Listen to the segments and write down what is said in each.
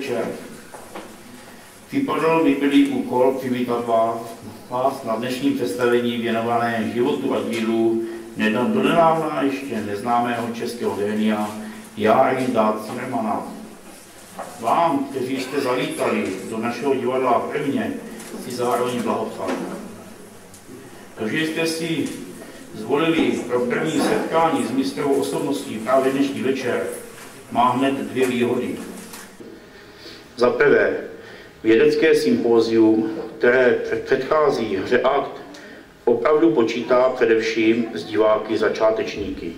večer. Vypadl mi byli úkol přivítat vás na dnešním představení věnované životu a dílu donedávna ještě neznámého českého génia Járinda Cimrmana. Vám, kteří jste zavítali do našeho divadla v Brně, si zároveň blahopřát. To, že jste si zvolili pro první setkání s mistrovou osobností právě dnešní večer, má hned dvě výhody. Za prvé, vědecké sympózium, které předchází hře Akt, opravdu počítá především s diváky začátečníky.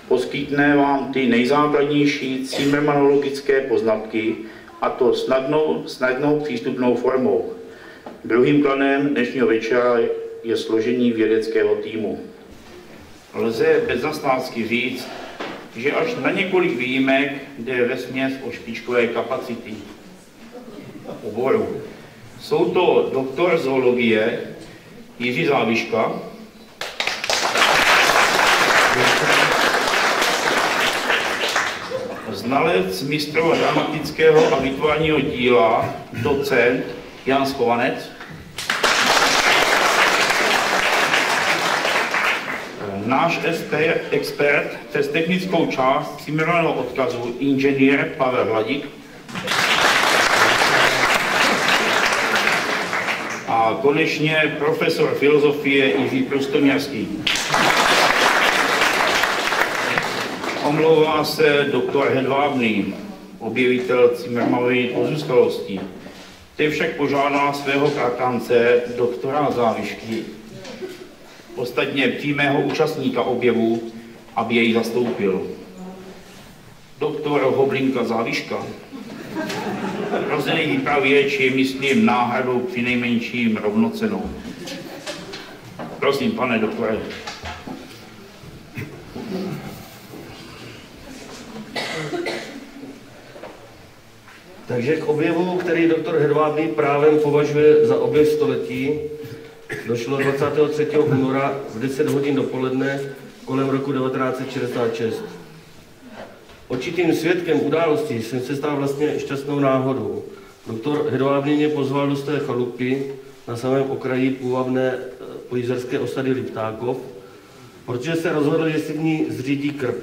Poskytne vám ty nejzákladnější cimrmanologické poznatky, a to snadnou přístupnou formou. Druhým klanem dnešního večera je složení vědeckého týmu. Lze bez zastávky říct, že až na několik výjimek jde vesměs o špičkové kapacity oboru. Jsou to doktor zoologie Jiří Záviška, znalec mistrova dramatického a vizuálního díla, docent Jan Schovanec, náš expert přes technickou část Cimrmanového odkazu inženýr Pavel Hladík a konečně profesor filozofie Jiří Prostoměrský. Omlouvá se doktor Hedvábný, objevitel Cimrmanovy pozůstalosti. Ten však požádal svého bratrance doktora Závišky, ostatně přímého účastníka objevu, aby jej zastoupil. Doktor Hoblinka Záviška, rozený vypravěč, je, myslím, náhradou přinejmenším rovnocennou. Prosím, pane doktore. Takže k objevu, který doktor Hedvábný právem považuje za objev století, došlo 23. února v 10 hodin dopoledne kolem roku 1966. Očitým svědkem události jsem se stal vlastně šťastnou náhodou. Doktor Hedvábný mě pozval do své chalupy na samém okraji půvabné jizerské osady Liptákov, protože se rozhodl, že si v ní zřídí krb.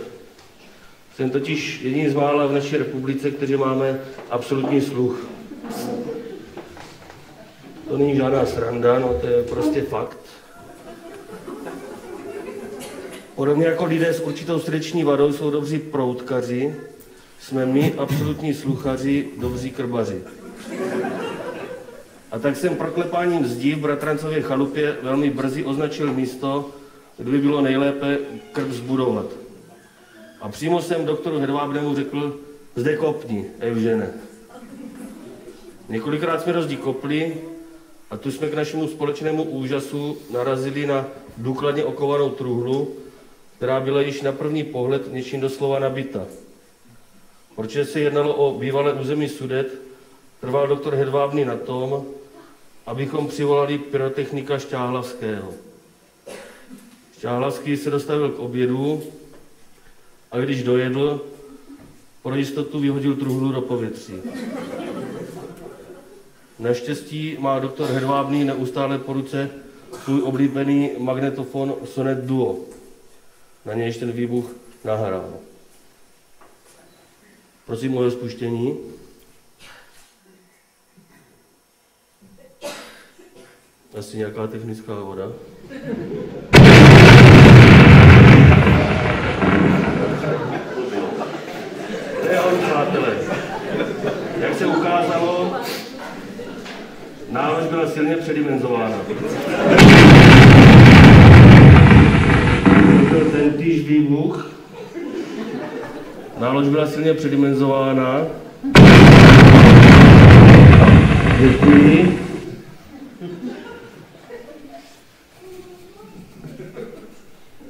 Jsem totiž jediný z mála v naší republice, kteří máme absolutní sluch. To není žádná sranda, no to je prostě fakt. Podobně jako lidé s určitou srdeční vadou jsou dobří proutkaři, jsme my, absolutní sluchaři, dobří krbaři. A tak jsem proklepáním zdí v bratrancově chalupě velmi brzy označil místo, kde by bylo nejlépe krb zbudovat. A přímo jsem doktoru Hedvábnému řekl, zde kopni, Evžene. Několikrát jsme do zdí kopli a tu jsme k našemu společnému úžasu narazili na důkladně okovanou truhlu, která byla již na první pohled něčím doslova nabita. Protože se jednalo o bývalé území Sudet, trval doktor Hedvábný na tom, abychom přivolali pyrotechnika Šťáhlavského. Šťáhlavský se dostavil k obědu a když dojedl, pro jistotu vyhodil truhlu do povětří. Naštěstí má doktor Hedvábný neustále po ruce svůj oblíbený magnetofon Sonet Duo. Na nějž ten výbuch nahrál. Prosím o jeho spuštění. Asi nějaká technická voda. To je on, přátelé. Jak se ukázalo, nálož byla silně předimenzována. To byl tentýž výbuch. Nálož byla silně předimenzována. Děkuji.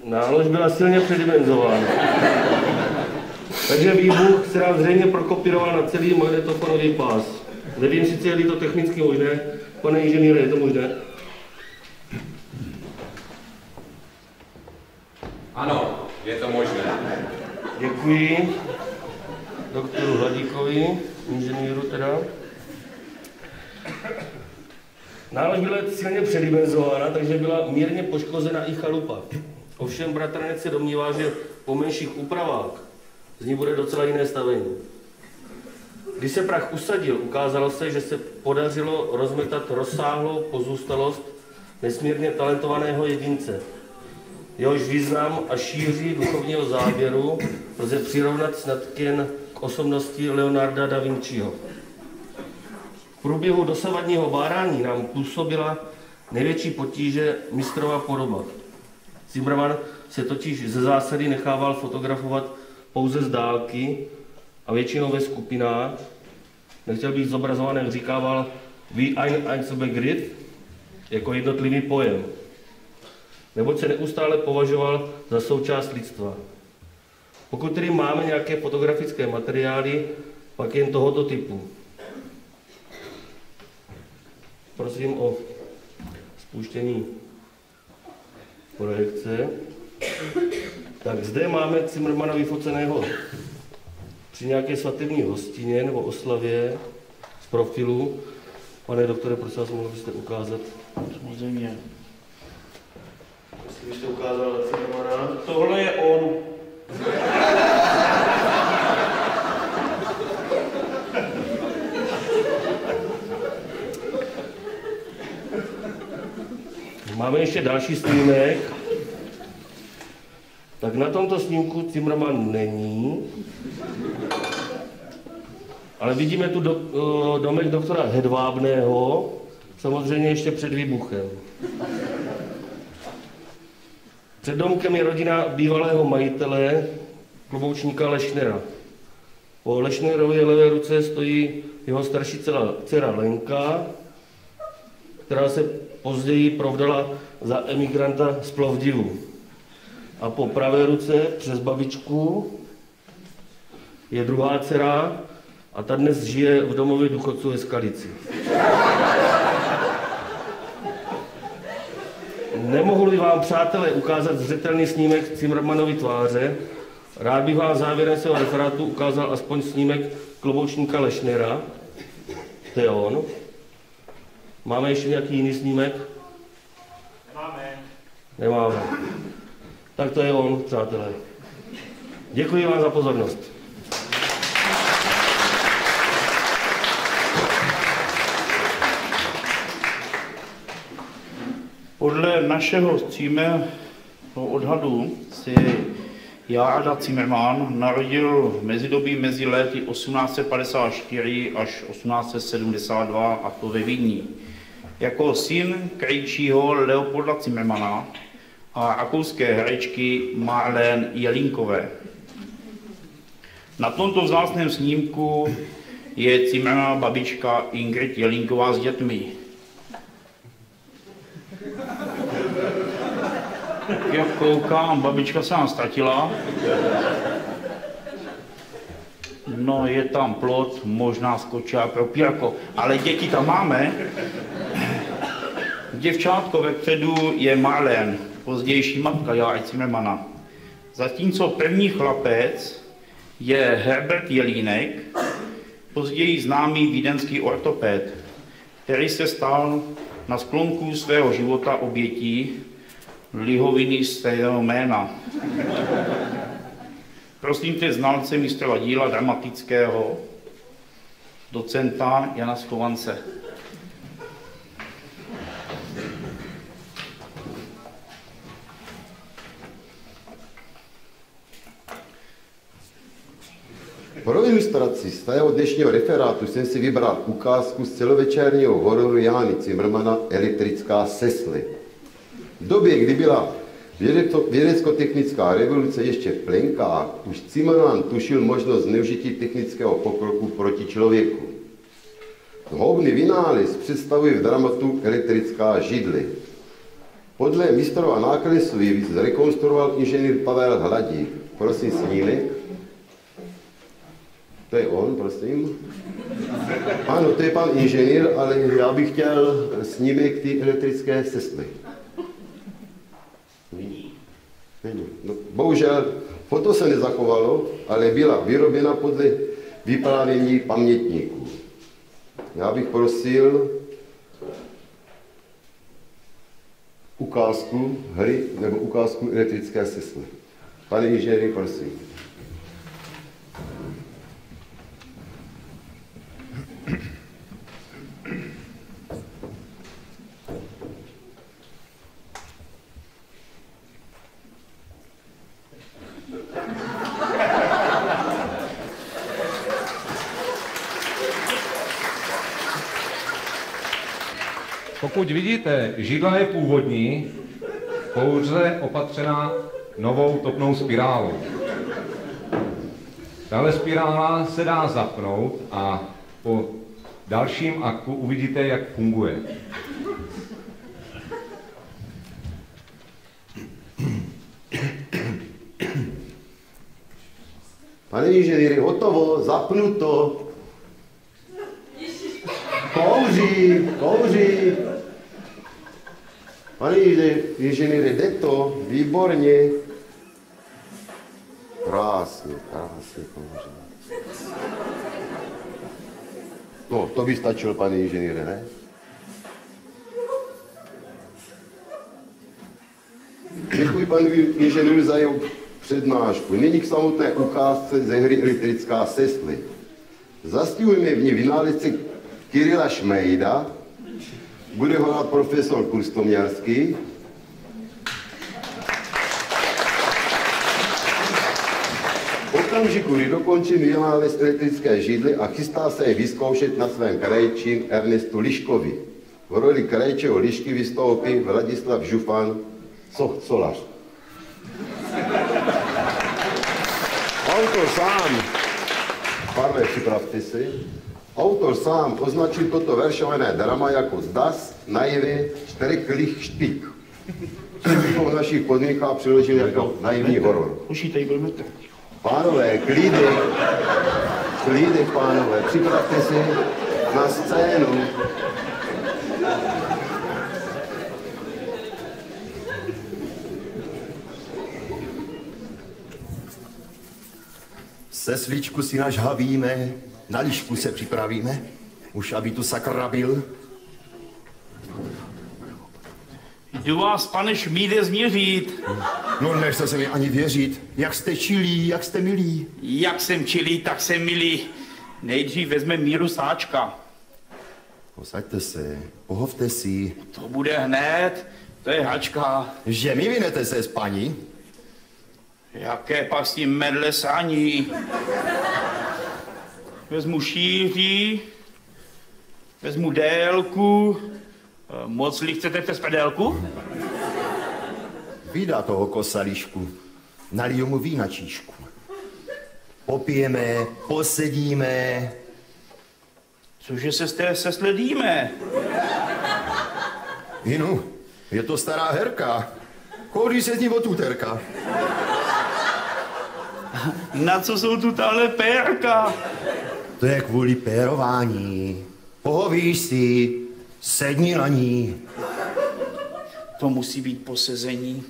Nálož byla silně předimenzována. Takže výbuch se nám zřejmě prokopíroval na celý magnetofonový pás. Nevím sice, je to technicky možné. Pane inženýre, je to možné? Ano, je to možné. Děkuji doktoru Hladíkovi, inženýru Nálož byla silně předimenzována, takže byla mírně poškozena i chalupa. Ovšem bratranec se domnívá, že po menších úpravách z ní bude docela jiné stavení. Když se prach usadil, ukázalo se, že se podařilo rozmetat rozsáhlou pozůstalost nesmírně talentovaného jedince. Jehož význam a šíří duchovního záběru lze přirovnat snad jen k osobnosti Leonarda da Vinciho. V průběhu dosavadního bádání nám působila největší potíže mistrova podoba. Zimmermann se totiž ze zásady nechával fotografovat pouze z dálky a většinou ve skupinách. Nechtěl být zobrazován, jak říkával, wie ein Einzelbegriff, jako jednotlivý pojem. Neboť se neustále považoval za součást lidstva. Pokud tedy máme nějaké fotografické materiály, pak jen tohoto typu. Prosím o spuštění projekce. Tak zde máme Zimmermanna vyfoceného při nějaké svatební hostině nebo oslavě z profilu. Pane doktore, prosím vás, mohli byste ukázat? Samozřejmě. Jestli byste ukázal Zimmermanna. Tohle je on. Máme ještě další snímek. Tak na tomto snímku Zimmermann není, ale vidíme tu domek doktora Hedvábného, samozřejmě ještě před výbuchem. Před domkem je rodina bývalého majitele, kloboučníka Lešnera. Po Lešnerově levé ruce stojí jeho starší dcera Lenka, která se později provdala za emigranta z Plovdivu. A po pravé ruce přes babičku je druhá dcera a ta dnes žije v domově důchodců ve Skalici. Nemohu-li vám, přátelé, ukázat zřetelný snímek Zimmermannovy tváře, rád bych vám závěrem svého referátu ukázal aspoň snímek kloboučníka Lešnera. To je on. Máme ještě nějaký jiný snímek? Nemáme. Tak to je on, přátelé. Děkuji vám za pozornost. Podle našeho střímého odhadu se Jára Zimmermann narodil v mezidobí mezi lety 1854 až 1872, a to ve Vídni, jako syn krejčího Leopolda Zimmermanna a rakouské herečky Marlene Jelinkové. Na tomto vzácném snímku je Zimmermannova babička Ingrid Jelinková s dětmi. Jak koukám, babička se nám ztratila. No, je tam plot, možná skočila propírko, ale děti tam máme. Děvčátko vepředu je Marlene, pozdější matka Járy Zimmermanna. Zatímco první chlapec je Herbert Jelínek, později známý vídeňský ortoped, který se stal na sklonku svého života obětí lihoviny stejného jména. Prosím tě znalce mistrova díla dramatického, docenta Jana Schovance. Pro ilustraci z tého dnešního referátu jsem si vybral ukázku z celovečerního hororu Jány Zimmermanna Elektrická sesly. V době, kdy byla vědecko-technická revoluce ještě plenká, už Zimmermann tušil možnost zneužití technického pokroku proti člověku. Zhoubný vynález představuje v dramatu elektrická židle. Podle mistrova nákresu ji zrekonstruoval inženýr Pavel Hladík. Prosím snímek. To je on, prosím. Ano, to je pan inženýr, ale já bych chtěl snímek ty elektrické sesly. Není. No, bohužel, foto se nezachovalo, ale byla vyrobena podle vyprávění pamětníků. Já bych prosil ukázku hry nebo ukázku elektrické sesle. Pane inženýri, prosím. Pokud vidíte, židla je původní, pouze opatřená novou topnou spirálou. Tahle spirála se dá zapnout a po dalším aktu uvidíte, jak funguje. Pane inženýri, hotovo, zapnuto. Kouří. Pane inženýri, jde to, výborně. Krásně kouří. No, to by stačilo, pane inženýre, ne? Děkuji panu inženýru za jeho přednášku. Nyní k samotné ukázce ze hry Elektrická sesly. Zastihujeme v ní vynálezce Kirila Šmejda, bude ho hrát profesor Kustoměrský. V okamžiku, kdy dokončí vynález elektrické židly a chystá se je vyzkoušet na svém krajčím Ernestu Liškovi. V roli krajčího Lišky vystoupí Vladislav Žufan, Solař. Autor sám, pánové, připravte si, autor sám označil toto veršované drama jako zdas, naivy, štrklich štik. Což bychom v našich podmínkách přiložili jako naivní horor. Pánové, klídek, pánové, připravte si na scénu. Sesličku si nažhavíme, na lišku se připravíme, už aby tu sakra byl. Jdu vás, pane Šmíde, změřit. No nechce se mi ani věřit, jak jste čilí, jak jste milí. Jak jsem čilý, tak jsem milý. Nejdřív vezme míru sáčka. Posaďte se, pohovte si. To bude hned, to je hačka. Že mi vinete se s paní? Jaké pak s tím medle sání. Vezmu šíří, vezmu délku. Moc-li chcete přes pedélku? Vydá toho kosališku, naliju mu vína číšku. Popijeme, posedíme. Cože se z té sesledíme? Inu, je to stará herka. Koudí se z ní od úterka. Na co jsou tu tahle pérka? To je kvůli pérování. Pohovíš si, sedni na ní. To musí být posezení,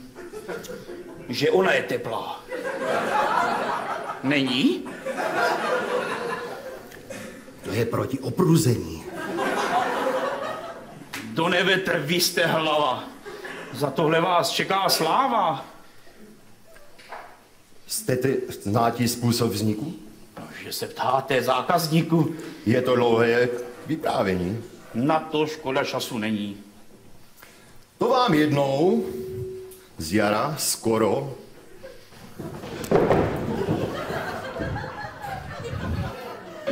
že ona je teplá. Není? To je proti opruzení. Do nevetr vy jste hlava. Za tohle vás čeká sláva. Znáte způsob vzniku? Že se ptáte zákazníku. Je to dlouhé vyprávění. Na to škoda času není. To vám jednou z jara skoro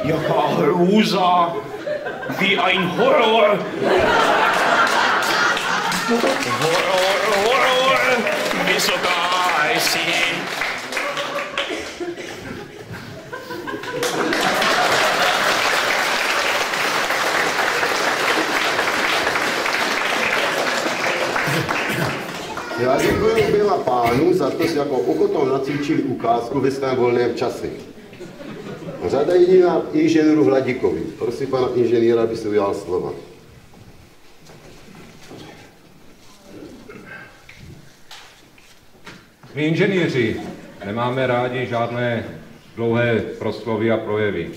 Jaká hrůza! Wie ein Horror! Horror! Vysoká jsi! Já děkuji oběma pánů za to, že jako okotom nacvičili ukázku ve svém volném čase. Řada jiná inženýru Hladíkovi. Prosím pana inženýra, aby se ujal slova. My inženýři nemáme rádi žádné dlouhé proslovy a projevy.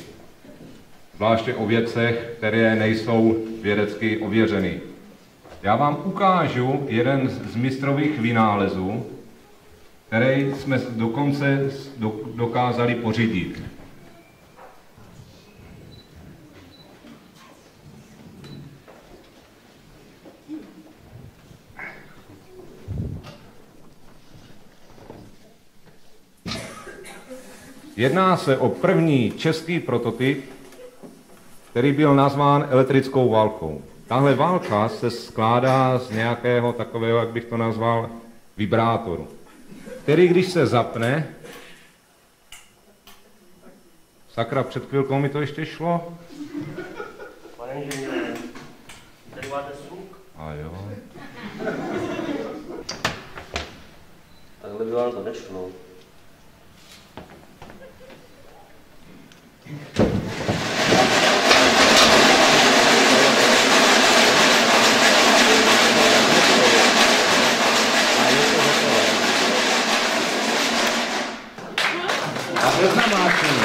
Zvláště o věcech, které nejsou vědecky ověřeny. Já vám ukážu jeden z mistrových vynálezů, který jsme dokonce dokázali pořídit. Jedná se o první český prototyp, který byl nazván elektrickou válkou. Tahle válka se skládá z nějakého takového, jak bych to nazval, vibrátoru, který když se zapne, sakra, před chvilkou mi to ještě šlo. Pane inženýre, tady máte svuk? A jo. Takhle by vám to nešlo. A bez namáčení.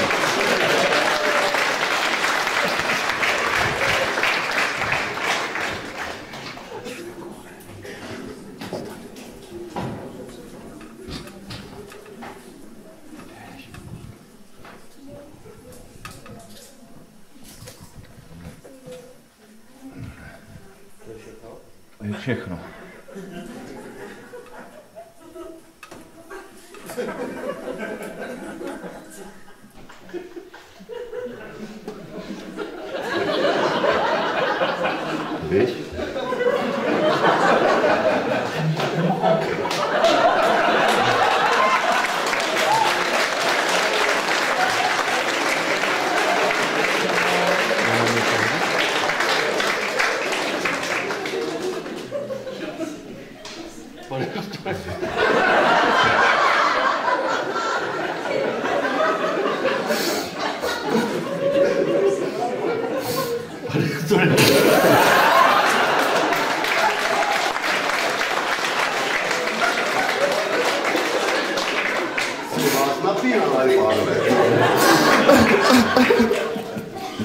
To je všechno. Víš?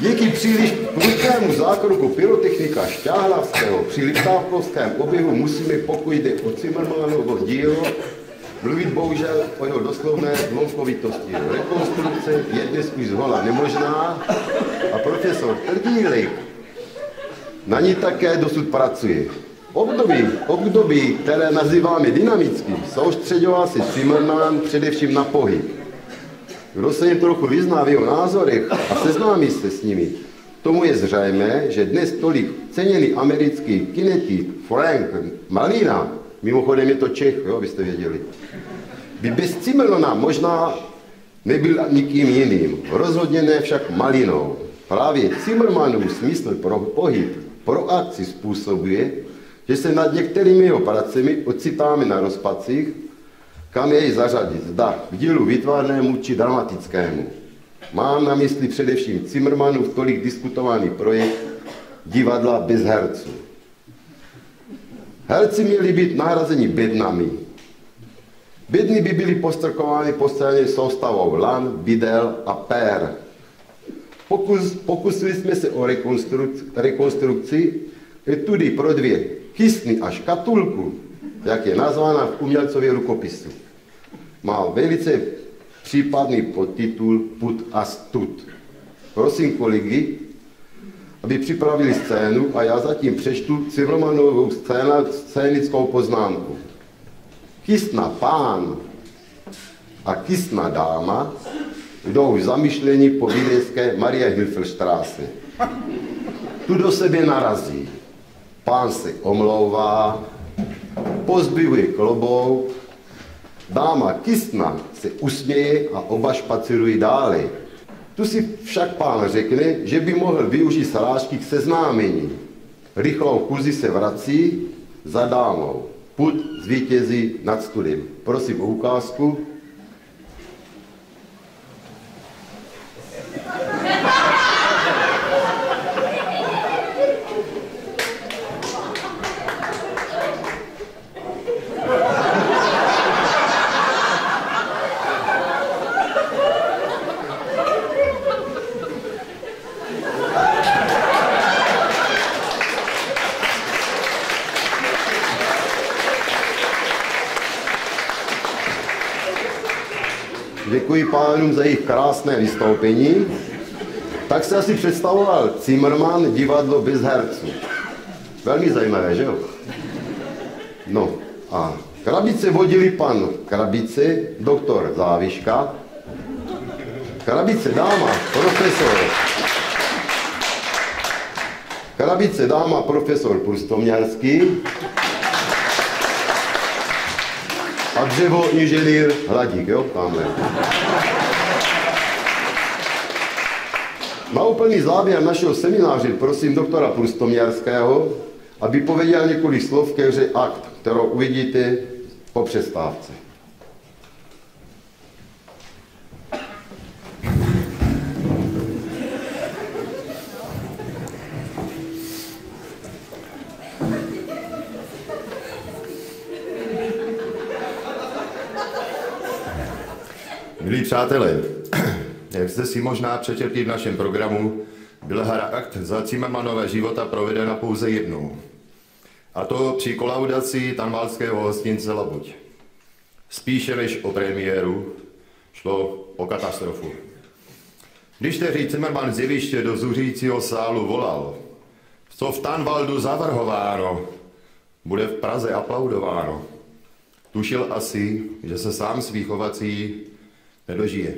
Díky příliš prudkému zákroku pyrotechnika Šťáhlavského při Liptávkovském oběhu musíme, pokud jde o Zimmermannovo dílo, mluvit bohužel o jeho doslovné zlomkovitosti. Rekonstrukce je dnes už zhola nemožná a profesor Trdílek na ní také dosud pracuje. Období, které nazýváme dynamickým, soustředoval se Zimmermann především na pohyb. Kdo se jen trochu vyzná v jeho názorech a seznámí se s nimi, tomu je zřejmé, že dnes tolik ceněný americký kinetik Frank Malina, mimochodem je to Čech, jo, abyste věděli, by bez Zimmermanna možná nebyl nikým jiným, rozhodně ne však Malinou. Právě Zimmermannův smysl pro pohyb, pro akci způsobuje, že se nad některými jeho pracemi ocitáme na rozpacích, kam jej zařadit, zda k dílu výtvarnému či dramatickému. Mám na mysli především Zimmermannův tolik diskutovaný projekt divadla bez herců. Herci měli být nahrazeni bednami. Bedny by byly postrkovány po scéně soustavou lan, bidel a pér. Pokusili jsme se o rekonstrukci etudy pro dvě kysny a škatulku, jak je nazvána v umělcově rukopisu. Má velice případný podtitul Put a stud. Prosím kolegy, aby připravili scénu a já zatím přečtu Zimmermannovou scénickou poznámku. Kysna pán a kysna dáma jdou zamyšlení po vídeňské Mariahilferstraße. Tu do sebe narazí. Pán se omlouvá, pozbivuje klobouk, dáma kysna se usměje a oba špacirují dále. Tu si však pán řekne, že by mohl využít srážky k seznámení. Rychlou kuzi se vrací za dámou. Put zvítězí nad studem. Prosím o ukázku. děkuji pánům za jejich krásné vystoupení, tak se asi představoval Zimmermann divadlo bez herců. Velmi zajímavé, že jo? No a krabice vodili pan Krabice, doktor Záviška, krabice dáma, profesor. Krabice dáma, profesor Prustomňarský a dřevo inženýr Hladík, jo, tamhle. Na úplný závěr našeho semináře prosím doktora Prustomňarského, aby pověděl několik slov ke hře Akt, kterou uvidíte po přestávce. Milí přátelé, jak jste si možná přečetli v našem programu, byla hra Akt za Zimmermannova života provedena pouze jednou. A to při kolaudaci tanvalského hostince Labuť. Spíše než o premiéru šlo o katastrofu. Když tehdy Zimmermann z jeviště do zuřícího sálu volal, co v Tanvaldu zavrhováno, bude v Praze aplaudováno, tušil asi, že se sám svých ovací nedožije.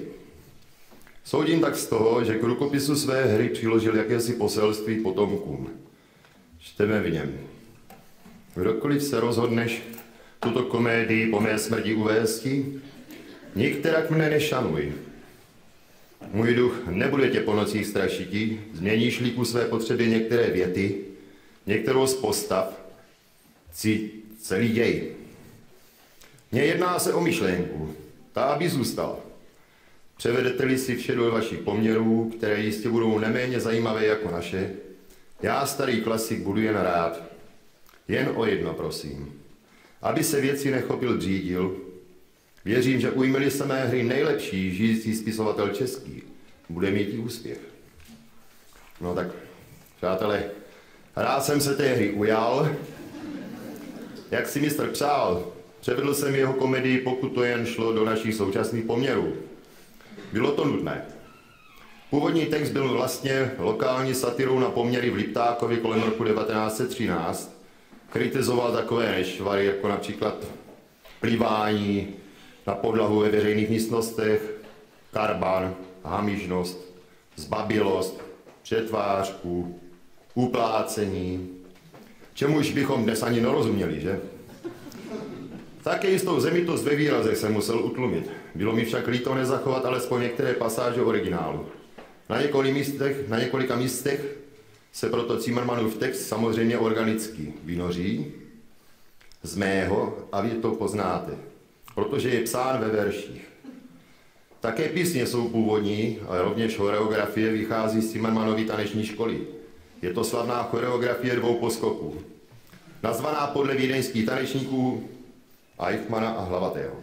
Soudím tak z toho, že k rukopisu své hry přiložil jakési poselství potomkům. Čteme v něm. Kdokoliv se rozhodneš tuto komédii po mé smrti uvésti, nikterak mne nešanuj. Můj duch nebude tě po nocích strašití, změníš-li ku své potřeby některé věty, některou z postav, celý děj. Nejedná se o myšlenku, ta aby zůstala. Převedete-li si vše do vašich poměrů, které jistě budou neméně zajímavé jako naše, já, starý klasik, budu jen rád. Jen o jedno, prosím. Aby se věci nechopil řídil, věřím, že ujme-li se mé hry nejlepší žijící spisovatel český, bude mít i úspěch. No tak, přátelé, rád jsem se té hry ujal. Jak si mistr přál, převedl jsem jeho komedii, pokud to jen šlo, do našich současných poměrů. Bylo to nutné. Původní text byl vlastně lokální satirou na poměry v Liptákově kolem roku 1913. Kritizoval takové nešvary, jako například plivání na podlahu ve veřejných místnostech, karban, hamižnost, zbabilost, přetvářku, uplácení, čemuž bychom dnes ani nerozuměli, že? Také jistou zemitost ve výrazech jsem musel utlumit. Bylo mi však líto nezachovat alespoň některé pasáže originálu. Na několika místech se proto Zimmermannův text samozřejmě organicky vynoří. Z mého, a vy to poznáte, protože je psán ve verších. Také písně jsou původní, ale rovněž choreografie vychází z Zimmermannovy taneční školy. Je to slavná choreografie 2 poskoků, nazvaná podle vídeňských tanečníků Eichmana a Hlavatého.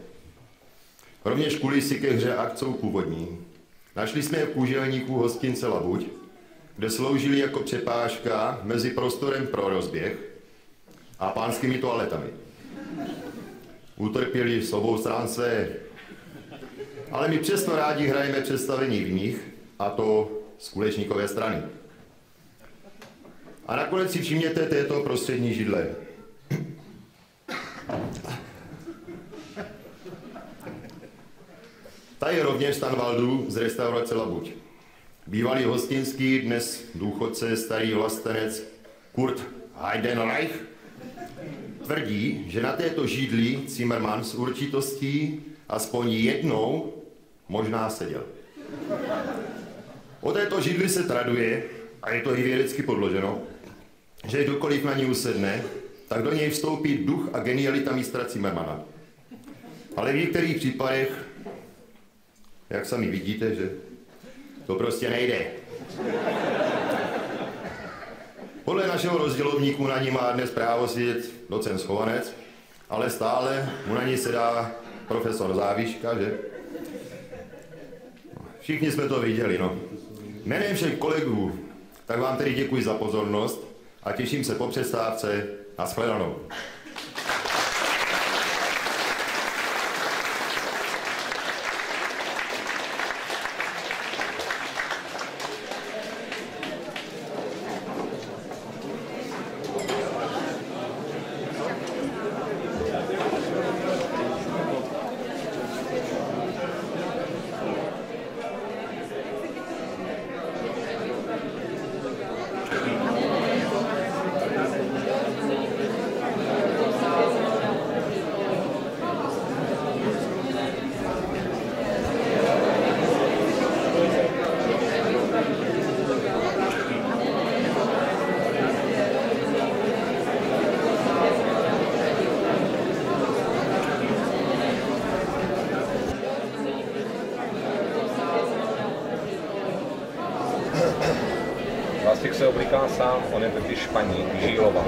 Rovněž kulisy ke hře Akt jsou původní. Našli jsme je v kůželníku hostince Labuť, kde sloužili jako přepážka mezi prostorem pro rozběh a pánskými toaletami. Utrpěli s obou stran své, ale my přesto rádi hrajeme představení v nich, a to z kulečníkové strany. A nakonec si všimněte této prostřední židle. Ta je rovněž z Tanvaldu z restaurace Labuť. Bývalý hostinský, dnes důchodce, starý vlastenec Kurt Heidenreich tvrdí, že na této židli Zimmermann s určitostí aspoň jednou možná seděl. O této židli se traduje, a je to i vědecky podloženo, že kdokoliv na ní usedne, tak do něj vstoupí duch a genialita mistra Zimmermanna. Ale v některých případech, jak sami vidíte, že to prostě nejde. Podle našeho rozdělovníku na ní má dnes právo sedět docent Schovanec, ale stále mu na ní sedá profesor Záviška, že? Všichni jsme to viděli, no. Jménem všech kolegů, tak vám tedy děkuji za pozornost a těším se po přestávce. Nashledanou. Milí říká sám, on je totiž paní Žílová.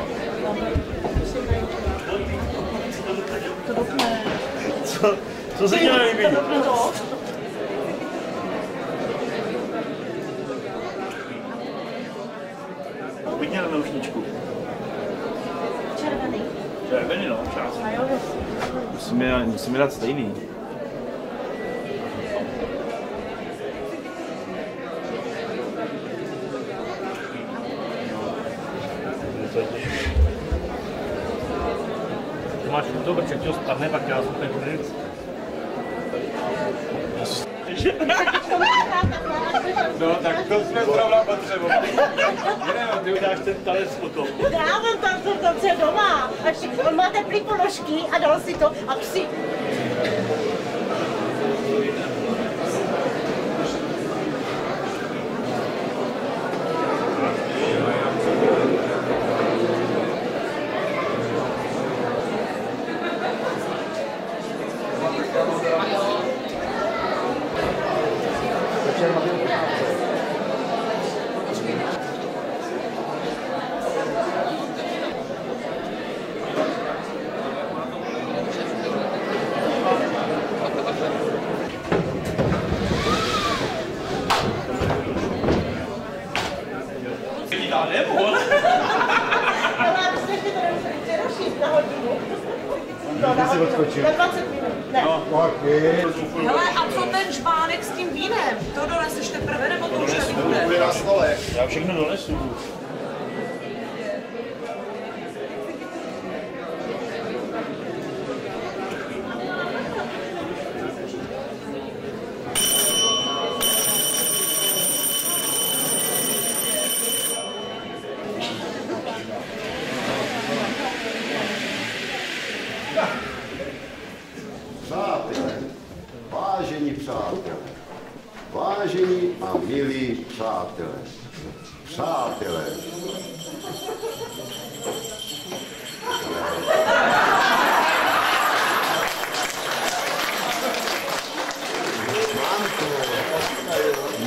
Co se tě nelíbí? Vidně na naušničku. Červený. Červený, no, čas. Musíme dát stejný. Máš to, protože ti ho spadne, pak já jsem ten konec. No, tak to jsme zrovna potřebovali. Jenom, ty udáš ten talec potom. Dávám tam se doma. Až on má teplý ponožky a dal si to a psi. Na 20 minut. Ne. Hele, a co ten žbánek s tím vínem? To doneseš teprve, nebo to už tady bude? Na stole. Já všechno donesu. Přátelé, vážení přátelé, vážení a milí přátelé, přátelé.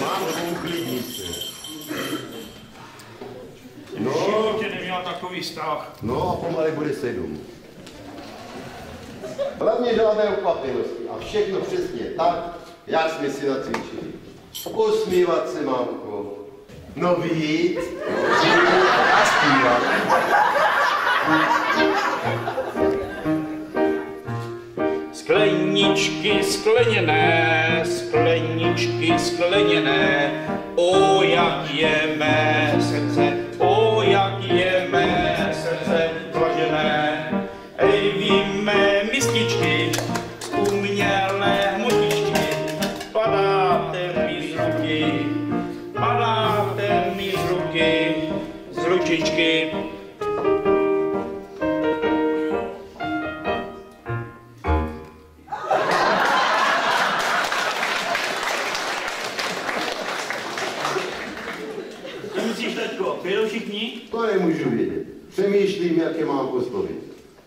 Mám to uklidnice. V životě neměla takový vztah. No a pomalu bude 7. Hlavně žádné ukvapenosti a všechno přesně tak, jak jsme si nacvičili. Usmívat se, mámko. No víc. A zpívat. Skleničky skleněné, skleničky skleněné, o jak je mé srdce, o jak je mé srdce vlažené. Ej vy mé mističky, umělé hmotičky, padáte mi z ruky, padáte mi z ruky, z ručičky. Co myslíš, taťko? Přijedou všichni? To nemůžu vědět. Přemýšlím, jak je mám oslovit.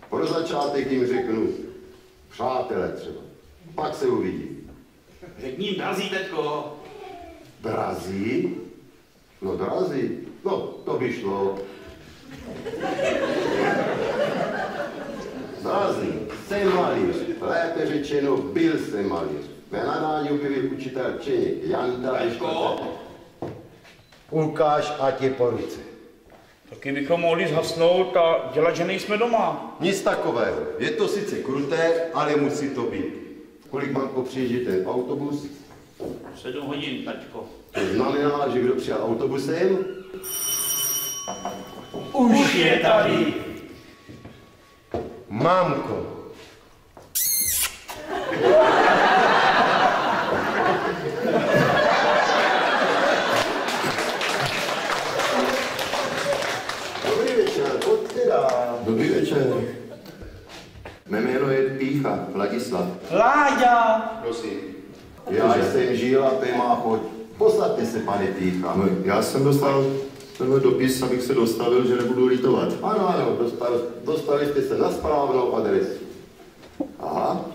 Pro začátek jim řeknu, přátelé třeba. Pak se uvidí. Řekni jim drazí, teďko. Drazí? No drazí. No, to by šlo. Drazí, jsem malíř. Lépe řečeno, byl jsem malíř. Mé nadání objevil učitel Čeněk, Janda Teďko. Ukáž, ať je po ruce. Taky bychom mohli zhasnout a dělat, že nejsme doma. Nic takového. Je to sice kruté, ale musí to být. Kolik mám přijíždí ten autobus? 7 hodin, taťko. To znamená, že kdo přijel autobusem? Už je tady. Mámko. Dobrý večer, pojďte dál. Dobrý večer. Mé jméno je Pícha, Vladislav. Láďa! Prosím. Já jsem Žíla Pemáchoď. Posaďte se, pane Pícha. No, já jsem dostal tenhle dopis, abych se dostavil, že nebudu litovat. Ano, dostali jste se na správnou adresu. Aha,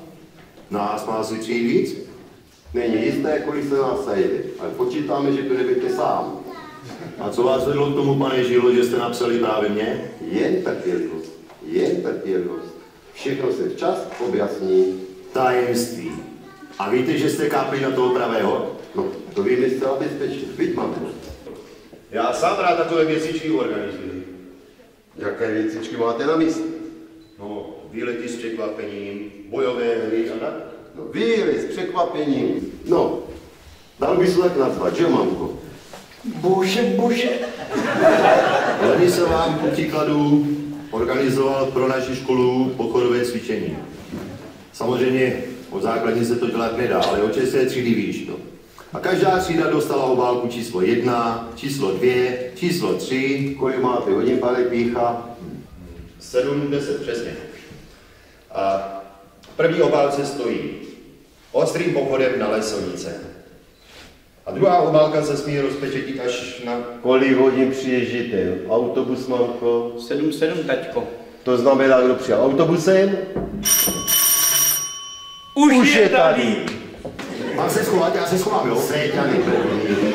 Nás má si přijít víc? není jisté, kolik se nás sejde, ale počítáme, že tu nebudete sám. A co vás vedlo k tomu, pane Žilo, že jste napsali právě mě? Jen trpělivost, jen trpělivost. Všechno se včas objasní. Tajemství. A víte, že jste kápli na toho pravého? No, to víme zcela bezpečně. Víď, máme. Já sám rád takové věcičky organizuji. Jaké věcičky máte na mysli? No, výlety s překvapením, bojové hry a tak. No, výlet s překvapením. No, dal by se tak nazvat, že, mamko? Bože. Loni jsem vám ku příkladu organizoval pro naši školu pochodové cvičení. Samozřejmě od základní se to dělat nedá, ale od 6. třídy víš to. A každá třída dostala obálku číslo 1, číslo 2, číslo 3. Kolik máte hodin, pane Pícha? 7, 10 přesně. A v první obálce stojí ostrým pochodem na Lesonice. A druhá obálka se smí rozpečetit až na... Kolik hodin přiježděte? Autobus, mamko? 7, taťko. To znamená, kdo přijel autobusem? Už je tady. Mám se schovat, já se schovám, jo? Sejťany první.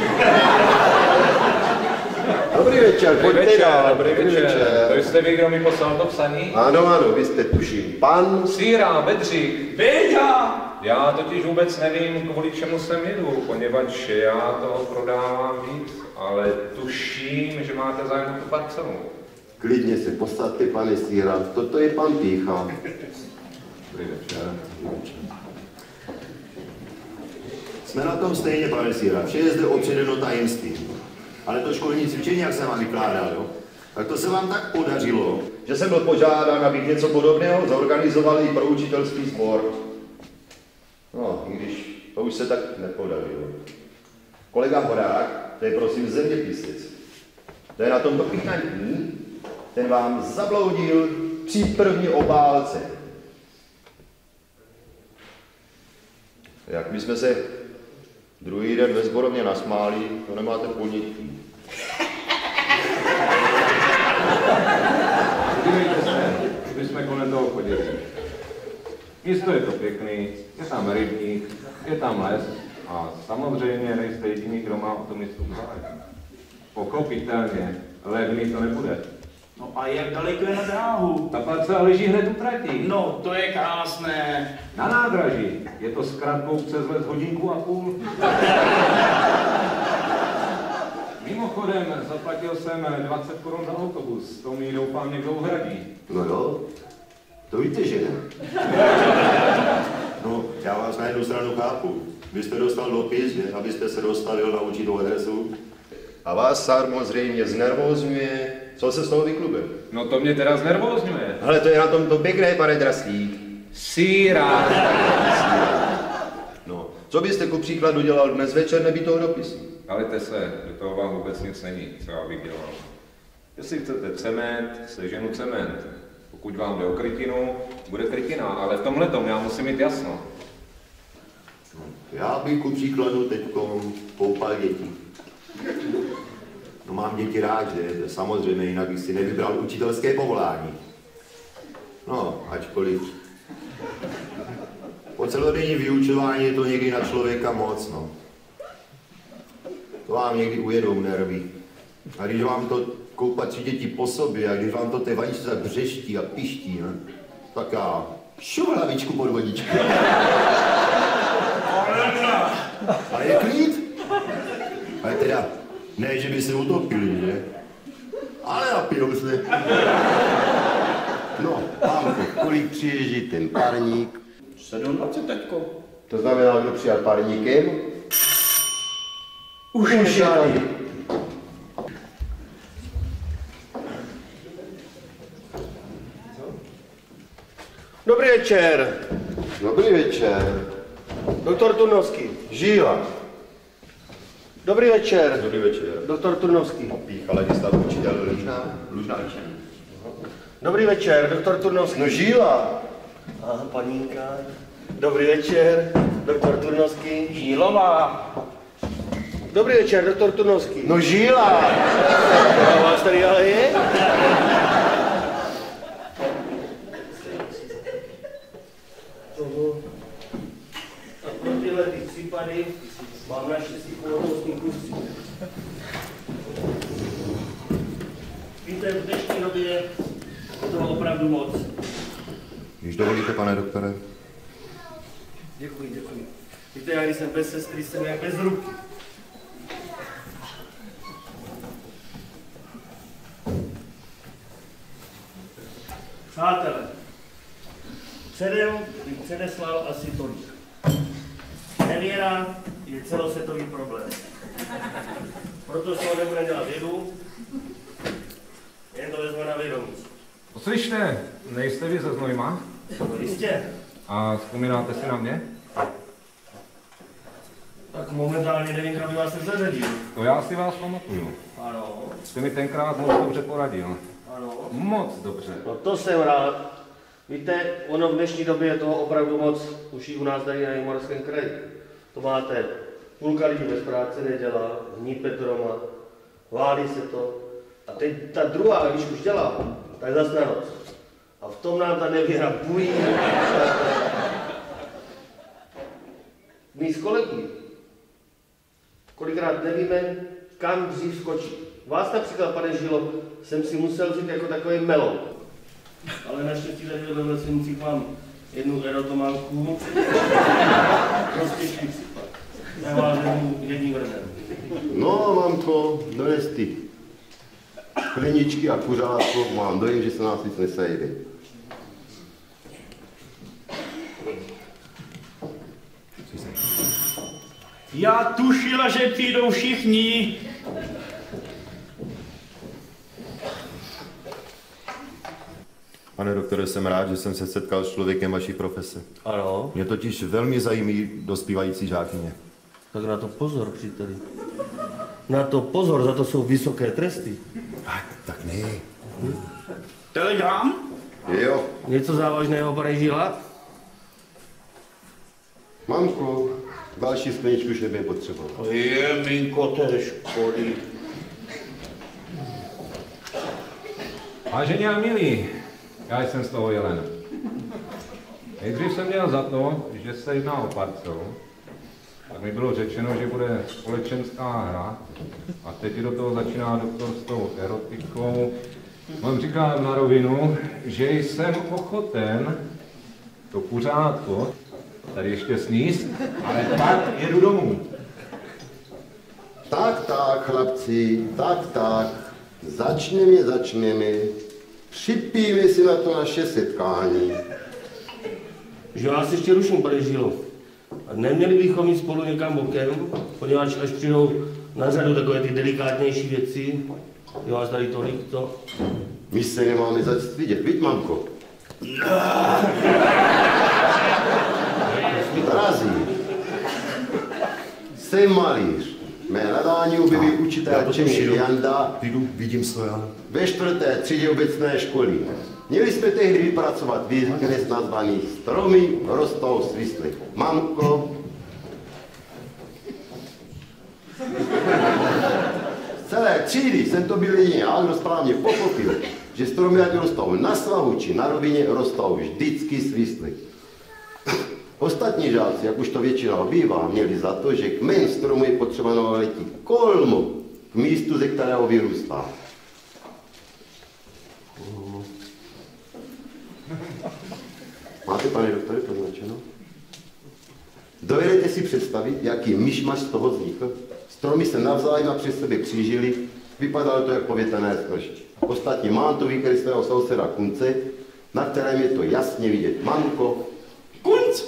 Dobrý večer, pojďte dál. Dobrý večer. To jste vy, kdo mi poslal to psaní? Ano, vy jste tuším pan... Síra, Bedřich. Béďa! Já totiž vůbec nevím, kvůli čemu sem jedu, poněvadž já toho prodávám víc, ale tuším, že máte zájem o tu parcelu. Klidně se posadte, pane Síra, toto je pan Pícha. Dobrý večer. Jsme na tom stejně, pane Síra. Vše je zde opředeno tajemstvím. Ale to školní cvičení, jak jsem vám vykládal, jo? Tak to se vám tak podařilo, že jsem byl požádán, abych něco podobného zorganizoval i pro učitelský sbor. No, i když to už se tak nepodařilo. Kolega Horák, to je prosím zeměpisec. To je na tom pikantní, ten vám zabloudil při první obálce. Jak bychom se druhý den ve sborovně nasmáli, to nemáte ponětí. Dívejte se, my jsme kolem toho chodili. Místo je to pěkný, je tam rybník, je tam les a samozřejmě nejste jediný, kdo má o tom místu zájem. Pochopitelně, levný to nebude. No a jak daleko je na dráhu? Ta parcela leží hned u trati. No, to je krásné. Na nádraží. Je to s krátkou přes les 1,5 hodiny. Mimochodem, zaplatil jsem 20 Kč za autobus. To mi doufám někdo uhradí. No jo, to víte, že ne? No, já vás na jednu stranu chápu. Vy jste dostal dopis, že? Abyste se dostavil na určitou adresu. A vás samozřejmě znervózňuje, co se z toho vyklube. No to mě teda znervózňuje. Ale to je na tom to pěkné, pane Draslík. Síra. No, co byste ku příkladu dělal dnes večer nebitého dopisu? Alejte se, do toho vám vůbec nic není, co já bych dělal. Jestli chcete cement, seženu cement. Pokud vám jde o krytinu, bude krytina, ale v tomhletom já musím mít jasno. Já bych ku příkladu teďkom koupal děti. No mám děti rád, že? Samozřejmě, jinak bych si nevybral učitelské povolání. No, ačkoliv. Po celodenní vyučování je to někdy na člověka moc, no. To vám někdy ujedou nervy. A když vám to koupat 3 děti po sobě a když vám to té vaničce tak břeští a piští, ne? Tak já šup hlavičku pod vodičku. A je klid. Ale teda, ne, že by se utopili, že? Ale napijou se. No, pánko, kolik přiježdí ten parník? 27, taťko. To znamená, kdo přijel parníkem? Už je tady. Dobrý večer. Dobrý večer. Doktor Turnovský. Žíla. Dobrý večer. Dobrý večer. Doktor Turnovský. Pícha legislav učitel Lužná. Dobrý večer, doktor Turnovský. No Žíla. Aha, panínka. Dobrý večer, doktor Turnovský. Žílová. Dobrý večer, doktor Turnovský. No Žíla. A vás tady ale je? A pro tyhle ty případy mám naštěstí pohodlnostní kusy. Víte, v dnešní době toho opravdu moc. Když dovolíte, pane doktore. Děkuji, děkuji. Víte, já když jsem bez sestry, jsem jak bez ruky. Přátelé, předem bych předeslal asi tolik. Nevěra je celosvětový problém. Proto se ho nebude dělat vědu, jen to vezme na vědomí. Slyšte, nejste vy ze Znojma? No jistě. A vzpomínáte si na mě? Tak momentálně nevím, kam by vás se zařadil. To já si vás pamatuju. Ano. Jste mi tenkrát moc dobře poradil. Ano. Moc dobře. No to jsem rád. Víte, ono v dnešní době je toho opravdu moc, už i u nás tady na Jihomoravském kraji. To máte, půlka lidí bez práce nedělá, hnípe doma, válí se to. A teď ta druhá, když už dělá, tak zase na noc. A v tom nám ta nevěra bují. My s kolegy kolikrát nevíme, kam dřív skočit. Vás například, pane Žilo, jsem si musel vzít jako takový melon. Ale naštěstí tady ve Lesnicích mám jednu erotománku. Prostě případ. Já vás vezmu jedním vrnem. No, mamko, dones ty kliničky a kuřátko, mám dojem, že se nás nic nesejde. Já tušila, že přijdou všichni. Pane doktore, jsem rád, že jsem se setkal s člověkem vaší profese. Ano. Mě totiž velmi zajímí dospívající žákyně. Tak na to pozor, příteli. Na to pozor, za to jsou vysoké tresty. Tak ne. Telegram? Jo, Něco závažného, pane Žila? mamko, další skleničku už nebude potřebovat. Je, minko, té školy. Vážení a milí, já jsem z toho Jelen. Nejdřív jsem měl za to, že se jedná o parcelu, tak mi bylo řečeno, že bude společenská hra a teď do toho začíná doktor s tou erotikou. Mám říkám na rovinu, že jsem ochoten to kuřátko tady ještě sníst, ale pak jedu domů. Tak, chlapci, tak. Začneme. Připijme si na to naše setkání. Že vás ještě ruším, pane Žilo. A neměli bychom jít spolu někam bokem, poněvadž až přijdou na řadu takové ty delikátnější věci, je vás tady tolik, to... My se nemáme začít vidět, viď, mamko? Razí. Jsem malíř. Mé nadání objeví učitel Čemír Janda Vidím Stojana. ve 4. třídě obecné školy. Měli jsme tehdy vypracovat výkres nazvaný Stromy rostou svisly. Mamko, z celé třídy jsem to byl jediný, ale kdo správně pochopil, že stromy, ať rostou na svahu či na rovině, rostou vždycky svisly. Ostatní žáci, jak už to většinou bývá, měli za to, že kmen stromu je potřeba naletí kolmo k místu, ze kterého vyrůstá. Máte, pane doktore, poznačeno? Dovedete si představit, jaký myšmaš z toho vznikl? Stromy se navzájem a přes sebe křížily, vypadalo to jak povětrné smršť. Ostatní mám to výkry svého souseda Kunce, na kterém je to jasně vidět. Mamko, Kunc!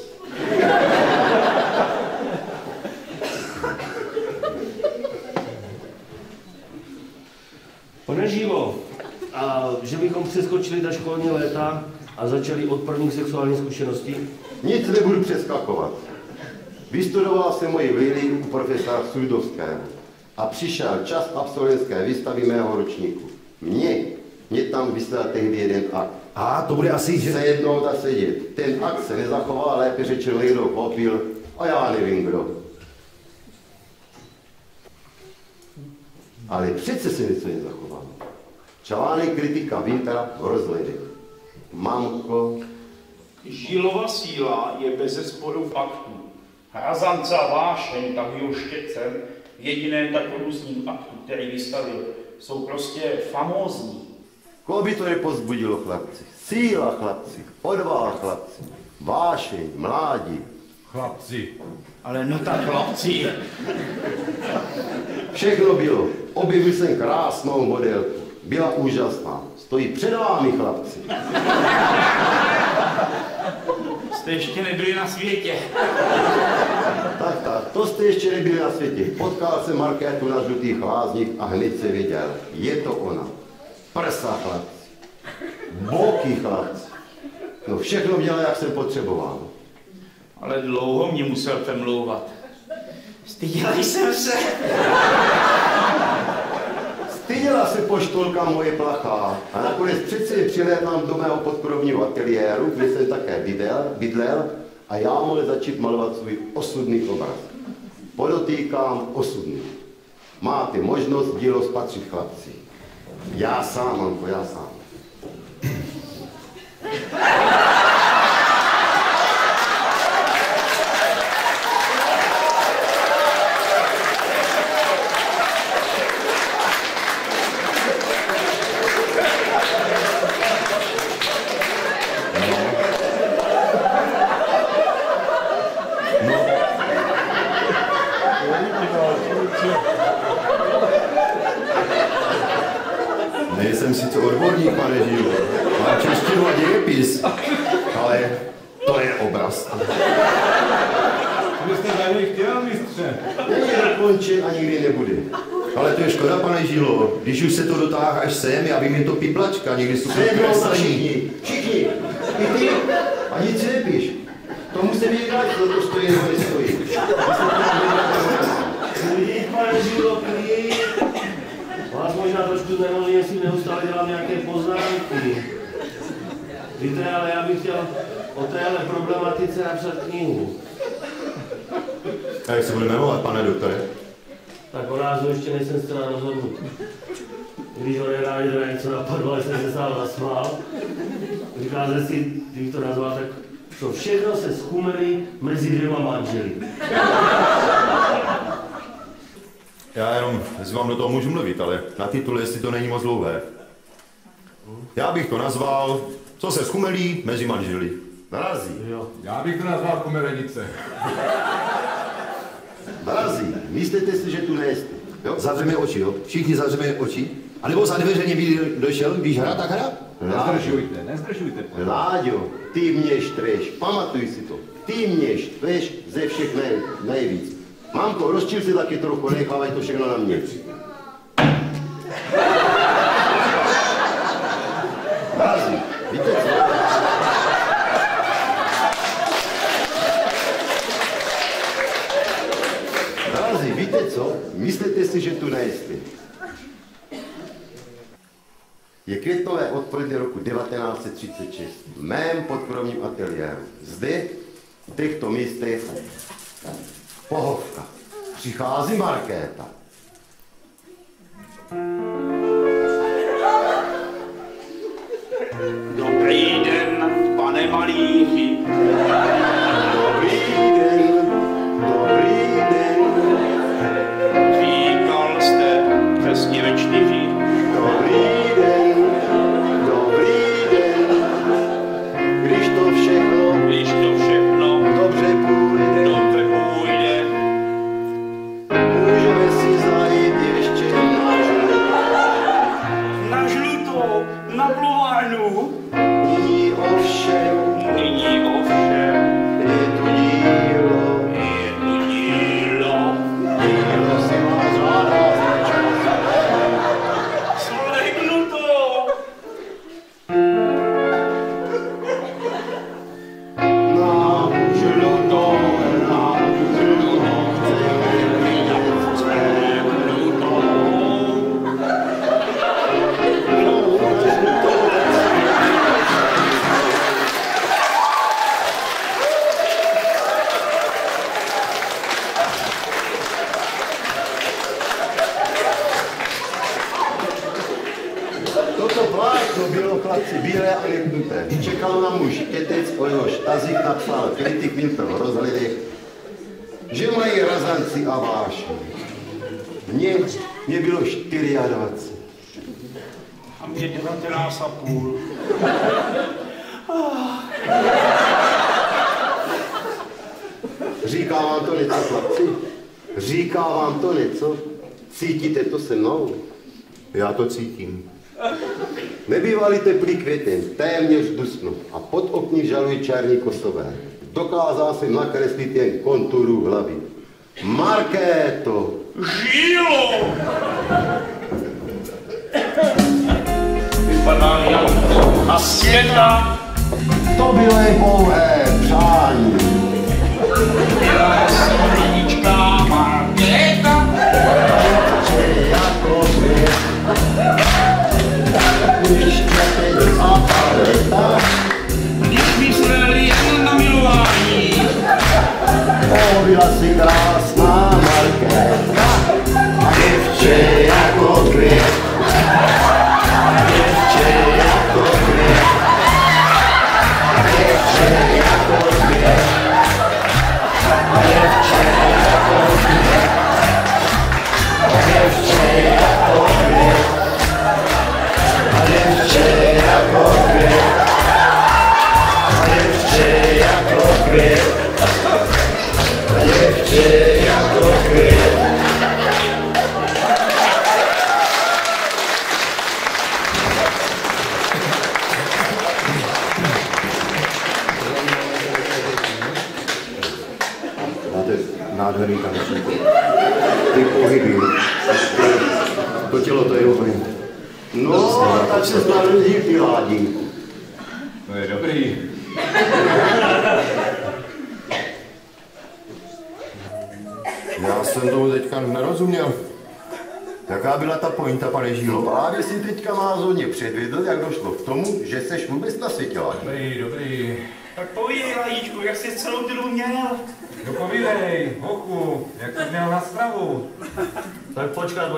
Pane Žilo, a že bychom přeskočili ta školní léta a začali od prvních sexuálních zkušeností? nic nebudu přeskakovat. Vystudoval jsem moji vlily u profesora Sudovského a přišel čas absolventské výstavy mého ročníku. Mě tam vyslal tehdy jeden akt. A to bude asi, Se jednou ta sedět. Ten akt se nezachoval, lépe řečeno někdo koupil a já nevím kdo. Ale přece se něco nezachovalo. Článek kritika Wintera rozhledy. Mamko, Žilova síla je bezesporu faktů. Razance a vášeň tahují štětcem v jediném tak různým aktu, který vystavil, jsou prostě famózní. Koho by to nepozbudilo, chlapci? Síla, chlapci, odvaha, chlapci, vášeň, mládí. Chlapci. Ale no tak chlapci. Všechno bylo. Objevil jsem krásnou modelku. Byla úžasná. Stojí před vámi, chlapci. Jste ještě nebyli na světě. Tak, to jste ještě nebyli na světě. Potkal jsem Markétu na Žlutých lázních a hned se věděl. Je to ona. Prsa, chlapci. Boky, chlapci. No všechno dělá, jak jsem potřeboval. Ale dlouho mě musel přemlouvat. Styděla jsem se. Styděla se poštolka moje plachá a nakonec přeci přilétám do mého podkrovního ateliéru, kde jsem také bydlel a já mohl začít malovat svůj osudný obraz. Podotýkám osudný. Máte možnost dílo spatřit, chlapci. Já sám, Manko, já sám. Nejsem sice odborník, pane Žílo, mám češtinu a dějepis, ale to je obraz. Vy jste za něj chtěl, mistře? Není dokončen a nikdy nebude. Ale to je škoda, pane Žílo, když už se to dotáhá až sem, já vím, je to piplačka, někdy jsou to kreslení. Všichni, i ty, a nic si nepíš. Tomu se vyhrát, to stojí nebo nestojí. Klid, pane Žilo, klid. Vás možná trošku znemožní, jestli neustále dělám nějaké poznámky. Víte, ale já bych chtěl o téhle problematice napsat knihu. A jak se bude jmenovat, pane doktore? Tak o názvu ještě nejsem zcela rozhodnut. Když ho nedáli teda něco napadlo, ale jsem se sám zasmál. Říkáte si, když to nazval, tak to všechno se zchumeli mezi dvěma manželi. Já jenom, jestli vám do toho můžu mluvit, ale na titul, jestli to není moc dlouhé. Já bych to nazval, co se schumelí mezi manželi. Narazí. Já bych to nazval kumelenice. Narazí. Myslíte si, že tu nejste? Jo, zavřeme oči, jo? Všichni zavřeme oči. A nebo za dveře někdy došel, když hra, tak hra. Nezdržujte. Láďo, ty mě štveš, pamatuj si to. Ty mě štveš ze všech nejvíc. Mamko, rozčil si taky trochu, nechávaj to všechno na mě. Narazí. Víte co? Narazí, víte co? Myslíte si, že tu nejste. Je květnové odpoledne roku 1936 v mém podkrovním ateliéru. Zde, v těchto místech, pohovka. Přichází Markéta. Dobrý den, pane malíři. Dobrý den, dobrý den. Říkal jste přesně ve 4. Dobrý den, dobrý den. Když to všechno dobře půjde, můžeme si zajít ještě na žlutou, na bluvánu. Nyní ovšem je tu dílo. Dílo si má zvládá Slehnu to. na žlutou, Toto plátno bylo, chlapci, bílé a nepnuté. Čekal na muž, ketec, o jehož tazík napsal kritik Milton Rozhledek, že mají razanci a vášně. Mně bylo 24. A mě 19,5. Říká vám to něco, chlapci? Říká vám to něco? Cítíte to se mnou? Já to cítím. Nebývalý teplý květen, téměř dusno a pod okny žalují černí kosové. Dokázal jsem nakreslit jen konturu hlavy. Markéto! Žílo! Vypadá jak a světa. To bylo jen pouhé přání. Byla jsem lidička Markéta. Jako květ. Ještě teď a paleta. Když mysleli jen na milování. Byla si krásná Markéta. Děvče jako květ. Děvče jako květ. Děvče jako květ. Děvče jako květ. Děvče jako květ. Děvče jako květ. Děvče jako květ. Děvče jako květ. Máte nádherný tanečník. Ty pohyby. To tělo, to je úplně. No, tak se snažím ty ládí. To je dobrý. Já jsem tomu teďka nerozuměl. Jaká byla ta pointa, pane Žílo? Právě si teďka mázovně předvedl, jak došlo k tomu, že seš vůbec na světě ládí. Dobrý, dobrý. Tak povídej, Lajíčku, jak jsi celou dobu měl? No povídej, hoku, jak jsi měl na stravu? Tak počkat.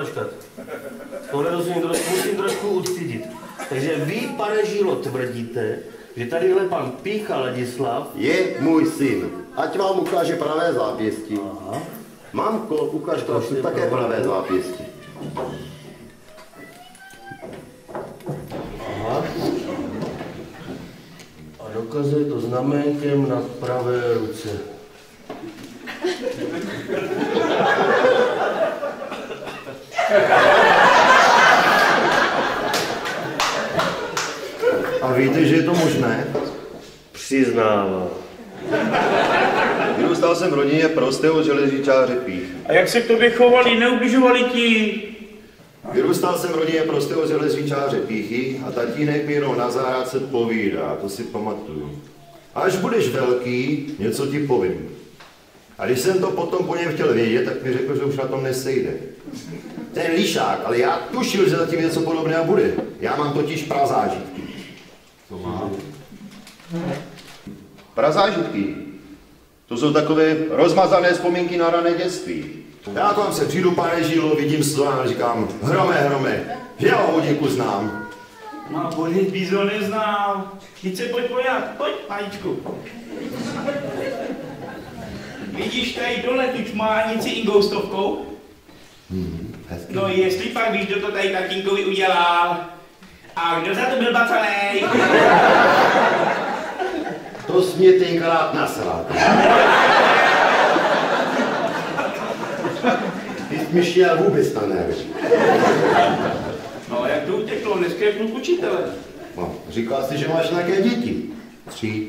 Tohle musím trošku ucítit. Takže vy, pane Žílo, tvrdíte, že tadyhle pan Pícha Ladislav Je můj syn. Ať vám ukáže pravé zápěstí. Aha. Mamko, ukáž trošku také pravé zápěstí. Aha. A dokazuje to znamenkem na pravé ruce. A víte, že je to možné? Přiznává. Vyrůstal jsem v rodině prostého železničáře Píchy. A jak se k tobě chovali, neubližovali ti? Vyrůstal jsem v rodině prostého železničáře Píchy a tatínek mi jenom na zahrádce povídá, to si pamatuju. Až budeš velký, něco ti povím. A když jsem to potom po něm chtěl vědět, tak mi řekl, že už na tom nesejde. Ten lišák, ale já tušil, že zatím něco podobného bude. Já mám totiž prazážitky. Co má? Prazážitky. To jsou takové rozmazané vzpomínky na rané dětství. Já tam se přijdu, pane Žílo, vidím slova a říkám, hrome, že já ho hodinku znám. No, Boris bys ho neznal. Teď se pojď pojat, pojď, Lajíčku. Vidíš tady dole tu čmánici ingoustovkou? No jestli pak víš, kdo to tady tatínkovi udělal. A kdo za to byl bacanej? To jsi mě tenkrát nasrát. Ty jsi mi šel vůbec na nervy. No jak to uteklo, dneska je kluk učitele. No, říkal jsi, že máš nějaké děti. 3.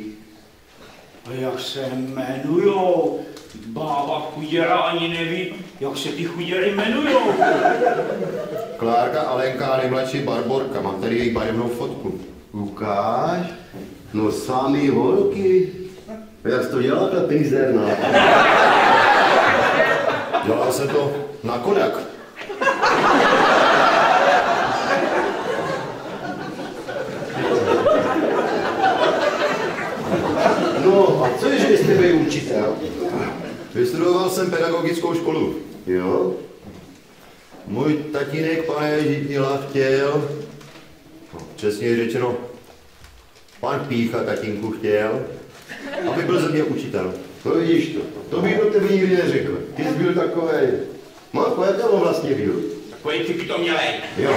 A jak se jmenujou? Bába chuděra ani neví, jak se ty chuděry jmenujou. Klárka, Alenka a nejmladší Barborka, mám tady jejich barevnou fotku. Ukáž. No samý holky. Jak jsi to dělal, ta prizerná? Dělal jsem to na Kodak. No a co je, že jste byl učitel? Vystudoval jsem pedagogickou školu. Jo? Můj tatínek, pane Žitnila, chtěl, přesně řečeno, pan Pícha tatínku chtěl, aby byl ze mě učitel. No vidíš to, to bych do tebe nikdy neřekl. Ty jsi byl takovej. Manko, jak on vlastně byl? Takový typy to mělej. Jo.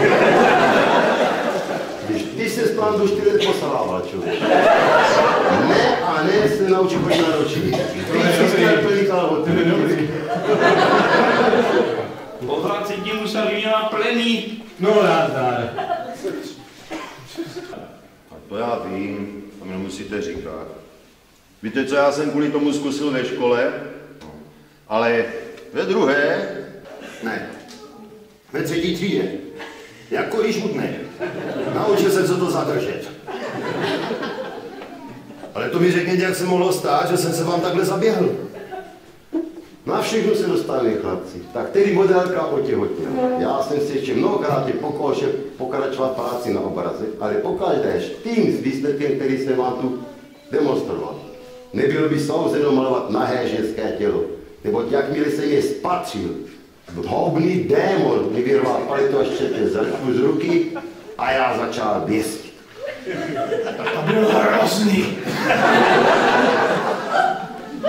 Ty se plán do 4 let posrával, člověk. Ne a ne se naučí chodit na ročí. Ty jsi měl plný kalhoty. Po 20 dní musel vyměnit plný. No, nazdar. A to já vím, to mi nemusíte říkat. Víte, co já jsem kvůli tomu zkusil ve škole? Ale ve druhé, ne, ve 3. třídě, jako již mutné. Naučil jsem se to zadržet. Ale to mi řekněte, jak se mohlo stát, že jsem se vám takhle zaběhl. Na všechno se dostali chlapci. Tak tedy modelka otěhotněla. Já jsem si ještě mnohokrát pokoušel pokračovat práci na obraze, ale pokaždé tím s výsledkem, který jsem vám tu demonstroval. Nebylo by souzeno malovat nahé ženské tělo, neboť jakmile se mě spatřil, zhoubný démon mi vyrval palitu až četně z ruky a já začal běstit. To bylo hrozný.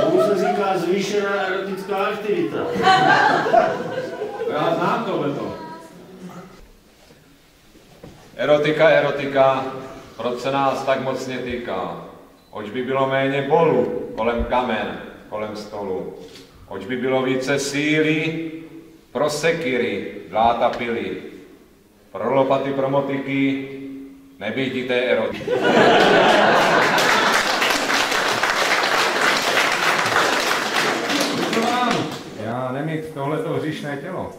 Tomu se říká zvýšená erotická aktivita. Já znám tohleto. Erotika, erotika, proč se nás tak moc netýká? Oč by bylo méně bolu kolem kamen, kolem stolu? Oč by bylo více síly pro sekiry, dláta pily, pro lopaty, pro motiky, nebýti té erotiky. Já nemít tohleto hříšné tělo,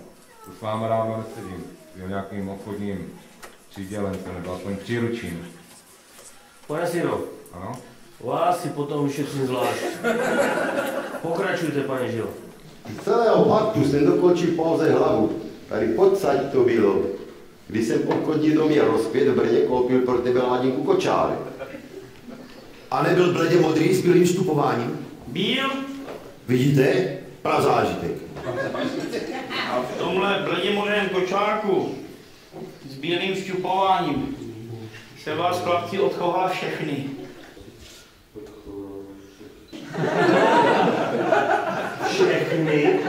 to s váma dávno nesedím, byl nějakým obchodním přídělencem nebo aspoň příručím. Pane Siro, Ano? vás si potom vyšetřím zvlášť. Pokračujte, pane Žilo. Z celého aktu jsem dokončil pouze hlavu. Tady podsaď to bylo, když jsem v obchodní domě Rozkvět v Brně koupil pro tebe Ládinku kočárek. A nebyl bledě modrý s bílým štupováním? Byl Vidíte? Prazážitek. a v tomhle bledě modrém kočárku s bílým šťupováním se vás chlapci odchová všechny. Všechny?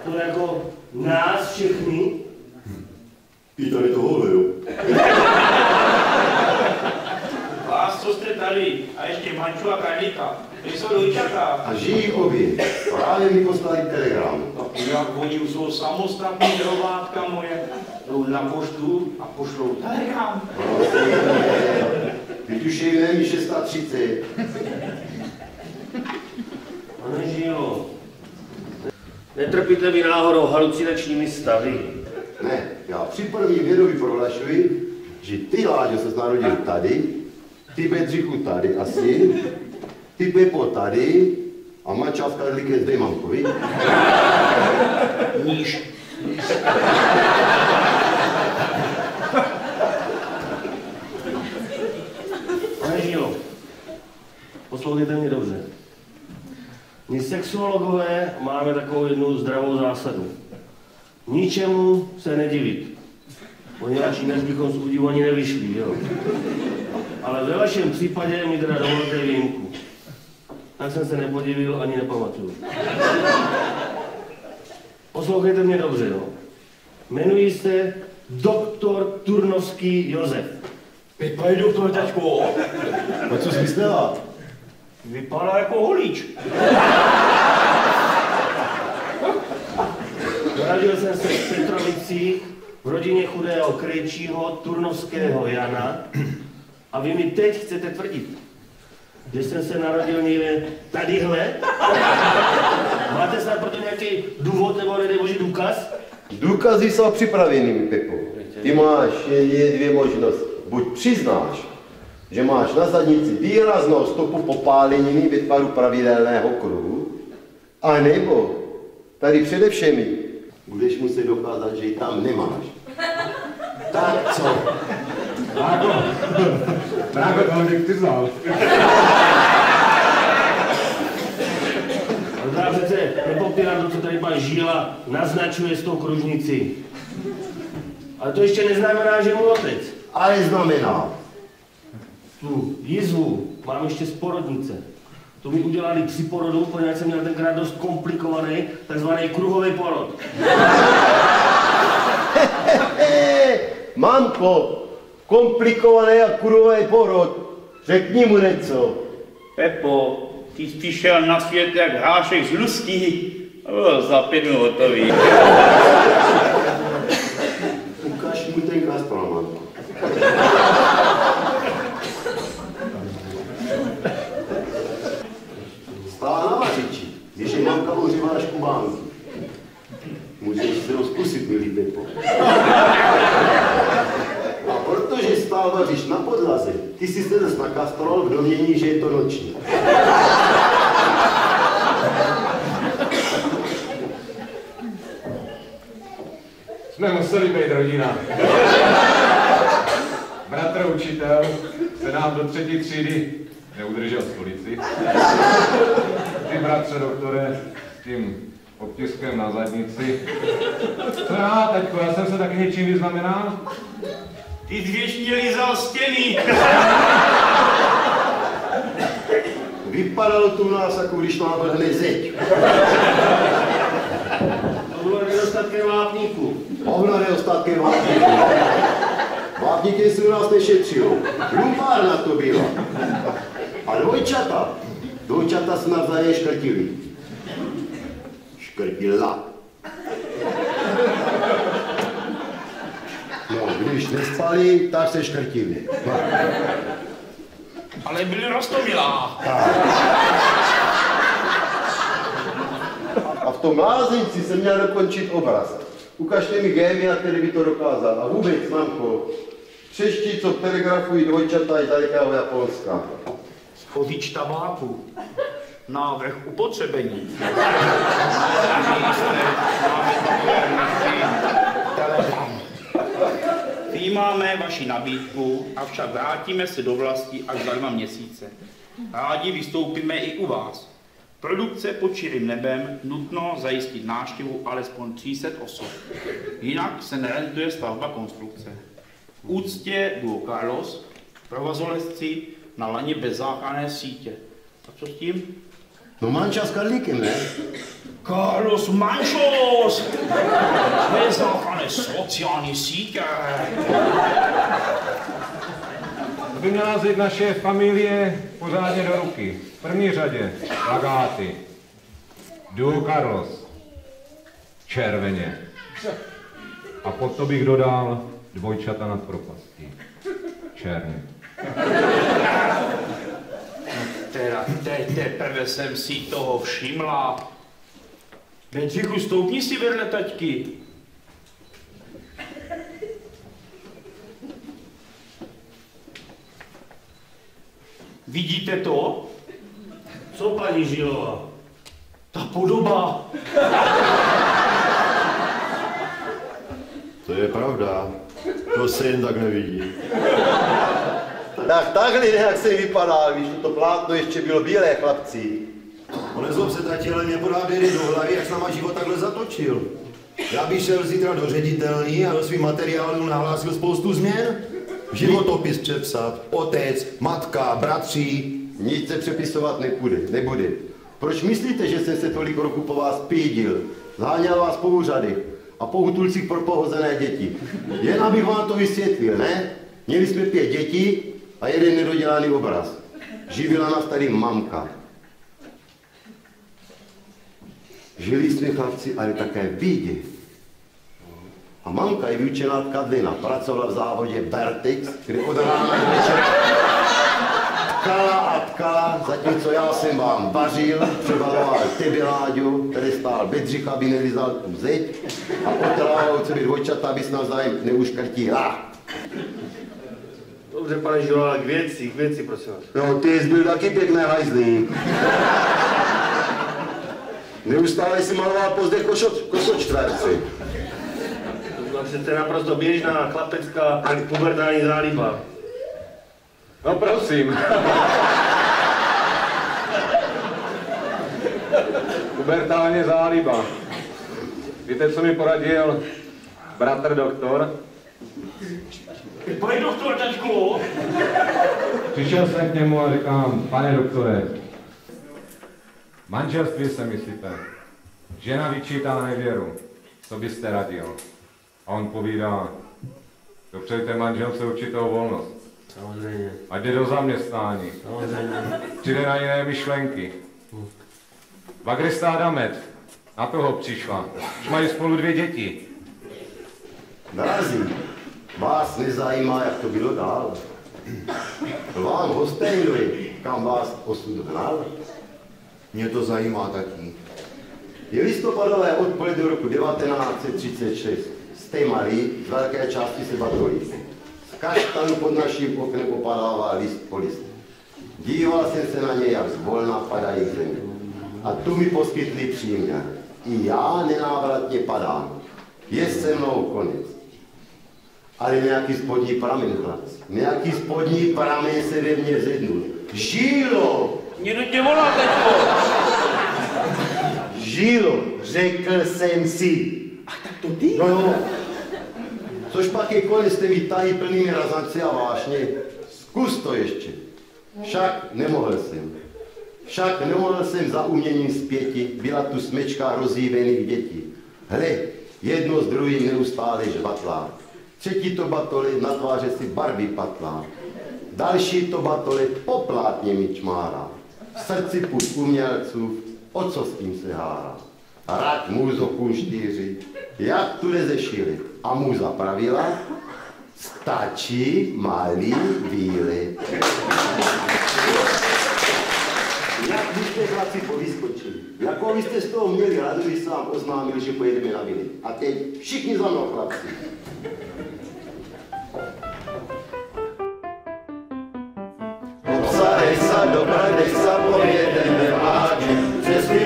To jako nás všechny? I tady tohle, jo. Vás, co jste tady, a ještě Manču a Karlíka, to jsou dojčata. A žijí obě. Právě mi poslali telegram. A jak oni už jsou samostatní hromátka moje, jdou na poštu a pošlou telegram. Vytušejme mi 6:30. Pane Žilo, netrpíte vy náhodou halucinačními stavy? Ne, já při první vědomí prohlašuji, že ty, Láďo, se narodil tady, ty, Bedřichu, tady asi, ty, Pepo, tady a Manča s Karlíkem zde mamkovi. Níž. Pane Žilo, poslouchejte mě dobře. My sexuologové máme takovou jednu zdravou zásadu. Ničemu se nedivit. Poněvadž jinak bychom z údivu ani nevyšli, jo. Ale ve vašem případě mi teda dovolte výjimku. Tak jsem se nepodivil ani nepamatuju. Poslouchejte mě dobře, jo. Jmenuji se doktor Turnovský Josef. Pane doktor, tačko. A co jsi myslela? Vypadá jako holíč. Narodil jsem se v Petrovicích v rodině chudého krejčího Turnovského Jana a vy mi teď chcete tvrdit, že jsem se narodil někde tadyhle? Máte snad proto nějaký důvod nebo nedej bože důkaz? Důkazy jsou připravený, Pepo. Ty máš jen dvě možnosti. Buď přiznáš, že máš na zadnici výraznou stopu popáleniny ve tvaru pravidelného kruhu, anebo tady přede všemi budeš muset dokázat, že ji tam nemáš. Tak co? Právě to bych ty znal. Ale já přece nepopírám to, co tady pan Žíla naznačuje s tou kružnicí. Ale to ještě neznamená, že mu otec. Ale znamená. Tu jizvu mám ještě z porodnice. To mi udělali při porodu, poněvadž jsem měl tenkrát dost komplikovaný, takzvaný kruhový porod. Mamko, komplikovaný a kurový porod. Řekni mu něco. Pepo, ty jsi přišel na svět jak hášek z lusky. Za 5 minut hotový. Ukaž mu ten Gazproman. Stál na vařiči, když je mamka uřívala škubánky. Můžeš se ho zkusit, milý Pepo. A protože stál vařič na podlaze, ty si se zase nakastroval v domění, že je to noční. Jsme museli být rodina. Bratr učitel se nám do 3. třídy neudržel stolici. Ty bratře doktore s tím obtiskem na zadnici. Co já, taťko, já jsem se taky něčím vyznamenal? Ty jsi věčně lízal stěny. Vypadalo tu u nás, jako když navrhne zeď. To bylo nedostatkem vápníků. Hovno nedostatkem vápníků. Vápníky si u nás nešetřilo. Lumpárna to byla. A dvojčata se navzájem škrtili. Škrtila. No, když nespali, tak se škrtili. No. Ale byli rostomilá. A v tom lázeňci jsem měl dokončit obraz. Ukažte mi gémia, který by to dokázal. A vůbec, mamko, přešti, co telegrafují dvojčata i dalekého Japonska. Spozič tabáku. Návrh upotřebení. Přijímáme vaši nabídku, avšak vrátíme se do vlasti až za 2 měsíce. Rádi vystoupíme i u vás. Produkce pod širým nebem nutno zajistit návštěvu alespoň 300 osob. Jinak se nerentuje stavba konstrukce. V úctě duo Carlos, provozolezci na laně bez záchranné sítě. A co s tím? No manča s Karlíkem, ne? Carlos Manchos! Bez záchranné sociální sítě. To by měla vzít naše familie pořádně do ruky. V první řadě plakáty. Duo Carlos. Červeně. A potom bych dodal dvojčata nad propastí. Černě. Teda teď teprve jsem si toho všimla. Bedřichu, stoupni si vedle taťky. Vidíte to? Co, paní Žilová? Ta podoba. To je pravda. To se jen tak nevidí. Tak takhle nějak se vypadá, když to plátno ještě bylo bílé, chlapci. Nezlob se, tati, ale mě podá bědy do hlavy, jak s náma život takhle zatočil. Já bych šel zítra do ředitelný a do svých materiálů nahlásil spoustu změn. Životopis přepsat, otec, matka, bratři. Nic se přepisovat nebude. Proč myslíte, že jsem se tolik roku po vás pídil? Zháněl vás po úřadech a po útulcích pro pohozené děti. Jen abych vám to vysvětlil, ne? Měli jsme 5 dětí a 1 nedodělaný obraz. Živila nás tady mamka. Žili jsme, chlapci, ale také v bídě. A mamka je vyučená tkadlina, pracovala v závodě Bertix, kde od rána do večera tkala a tkala, zatímco já jsem vám vařil, přebaloval tebe, Láďo, který stál Bedřich, aby nelizal tu zeď a potrával od sebe dvojčata, abys navzájem neuškrtila. Dobře, pane Žilová, k věci, prosím vás. No, ty jsi byl taky pěkné hajzlí. Neustále si maloval pozdech kosočtverci. To je naprosto běžná chlapecká pubertální záliba. No prosím. Pubertálně záliba. Víte, co mi poradil bratr doktor? Pane doktor, taťku! Přišel jsem k němu a říkám, pane doktore, manželství se myslíte, žena vyčítá nevěru, co byste radil? A on povídá, Dopřejte manželce určitou volnost. Samozřejmě. Ať jde do zaměstnání. Samozřejmě. Přijde na jiné myšlenky. Vagrista Adamet, na toho přišla. Už mají spolu 2 děti. Drazí, vás nezajímá, jak to bylo dál. Vám hostejnovi, kam vás osud hnal. Mě to zajímá taky. Je listopadové odpoledne roku 1936. Jste malí, z velké části se batolí. Z kaštanu pod naším oknem opadává list po list. Díval jsem se na ně, jak zvolna padají k zemi. A tu mi poskytli příměr. I já nenávratně padám. Je se mnou konec. Ale nějaký spodní pramen, chlapci. Nějaký spodní pramen se ve mně zednul. Žílo! Někdo tě volá, teďko! Žílo, řekl jsem si. Ach, tak to ty? No jo. Což pak je konec, jste mi tahy plnými razanci a vášně. Zkus to ještě. Však nemohl jsem za uměním zpěti, byla tu smečka rozjívených dětí. Hle, jedno z druhým neustále žvatlá. Třetí to batole na tváře si barvy patlá. Další to batole poplátně mi čmárá. V srdci půd umělců, o co s tím se hárá. Rad můzo kunštýři, jak tu nezešili. A muza pravila, stačí malý výlet. Jak byste chlapci povyskočili? Jakou byste z toho měli radu, když se vám oznámili, že pojedeme na výlet? A teď všichni za mnou, chlapci. Obsadej se, dobrdej se, pojedeme vláčkem. Přes ty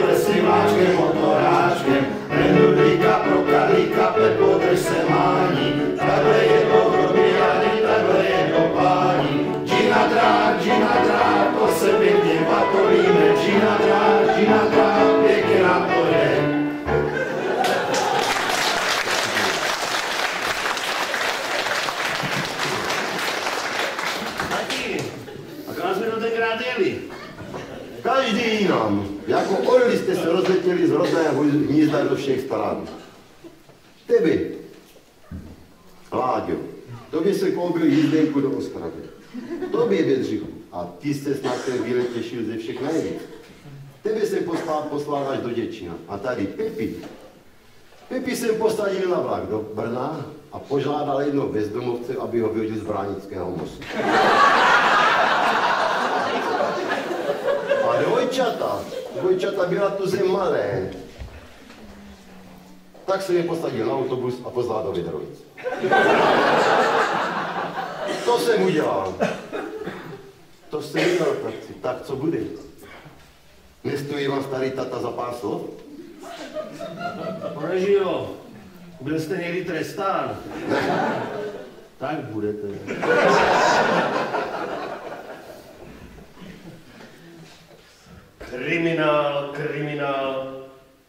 lesy váčkem, motoráčkem. Renudlíka pro karlíka, Pepo, se mání. Takhle je to probíhání, takhle je to pání. Gina drát, to se pěkně patolíme. Gina drát, pěkně nám to je. A kam jsme to tenkrát jeli? Každý jinam. Jako orli jste se rozletěli z rodného hnízda do všech stran. Tebe, Láďo, tobě se koupil jízdenku do Ostravy. Tobě, Bedřichu, a ty jste snad ten výlet těšil ze všech nejvíc. Tebe jsem poslal až do Děčína. A tady Pepi jsem posadil na vlak do Brna a požádal jednoho bezdomovce, aby ho vyhodil z Bránického mostu. A dvojčata byla tu zem malé. Tak jsem je posadil na autobus a poslal do Vidrovic. To jsem udělal. To jsem udělal, chlapci. Tak co bude? Nestojí vám starý tata za pár slov? Pane Žilo, byl jste někdy trestán? Tak budete. Kriminál,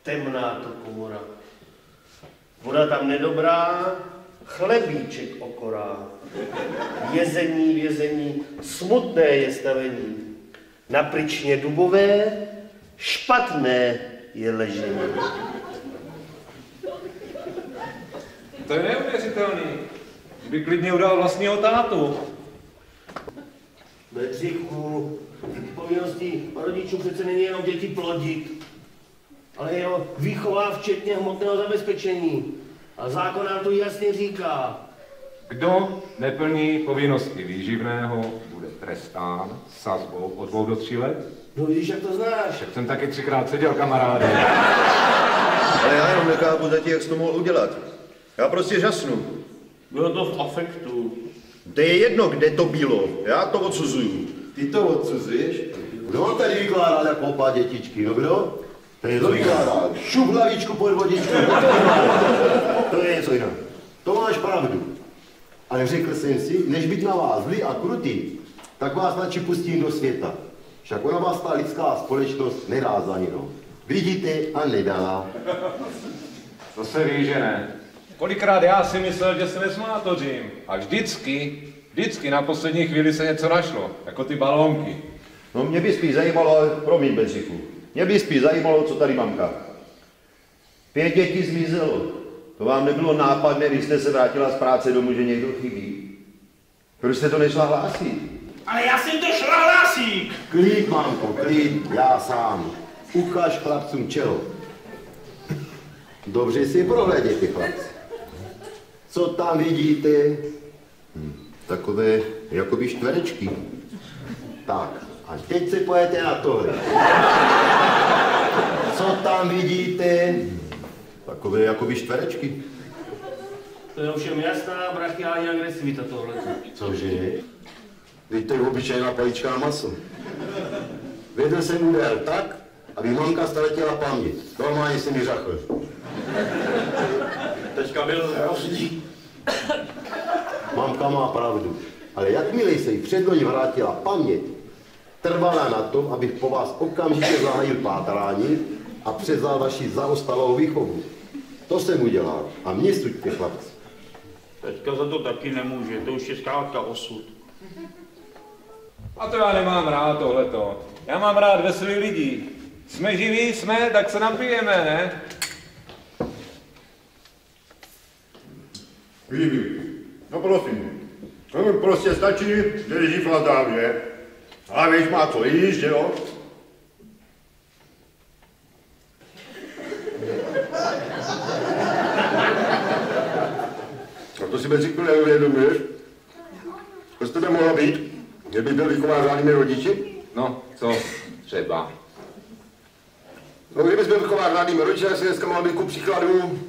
temná to komora. Voda tam nedobrá, chlebíček okorá. Vězení, smutné je stavení. Na pryčně dubové, špatné je ležení. To je neuvěřitelný. By klidně udal vlastního tátu. Bedřichu, povinností rodičů přece není jenom děti plodit, ale jeho výchova včetně hmotného zabezpečení. A zákon nám to jasně říká. Kdo neplní povinnosti výživného, bude trestán sazbou od 2 do 3 let. No vidíš, jak to znáš. Tak jsem taky 3krát seděl, kamaráde. Ale já jenom nechápu zatím, jak jsi to mohl udělat. Já prostě žasnu. Bylo to v afektu. To je jedno, kde to bylo. Já to odsuzuju. Ty to odsuzuješ? Kdo on tady vykládal jako opa dětičky, no kdo? To vykládal. Šup hlavičku pod vodičku. To je něco jiného. To máš pravdu. Ale řekl jsem si, než být na vás zlý a krutý, tak vás radši pustím do světa. Však ona vás ta lidská společnost nedá za ninou. Vidíte a nedala. To se ví, že ne. Kolikrát já si myslel, že se nesmátořím. A vždycky na poslední chvíli se něco našlo. Jako ty balónky. No mě by spíš zajímalo, promiň Bedřichu, mě by spíš zajímalo, co tady mamka. 5 dětí zmizelo. To vám nebylo nápadné, když jste se vrátila z práce domů, že někdo chybí? Proč jste to nešla hlásit? Ale já jsem to šla hlásit! Klid, mamko, klid, já sám. Ukaž chlapcům čelo. Dobře si prohlédněte, chlapci. Co tam vidíte? Takové jakoby čtverečky. Tak, a teď se pojďte na tohle. Co tam vidíte? Takové jakoby čtverečky. To je ovšem jasná brachiální agresivita tohle. Cože? Teď to je obyčejná palička na maso. Vedl jsem úder tak, aby mamka ztratila paměť. Normálně se mi řachl. Teďka byl hrozný. Mamka má pravdu, ale jakmile se jí předloni vrátila paměť, trvala na tom, abych po vás okamžitě zahájil pátrání a převzal vaši zaostalou výchovu. To jsem udělal a mě suďte, chlapci. Teďka za to taky nemůže, to už je zkrátka osud. A to já nemám rád tohleto. Já mám rád veselý lidi. Jsme živí, jsme, tak se napijeme, ne? Živí. No prosím. To mi prostě stačí, že leží v ladávě. A víš, má co jíst, že jo? A to si bez říknu neuvědomuješ? To z tebe mohla být, kdyby byl vychován řádnými rodiči? No, co třeba? No, kdybys byl vychován řádnými rodiči, tak si dneska mohla být ku příkladu.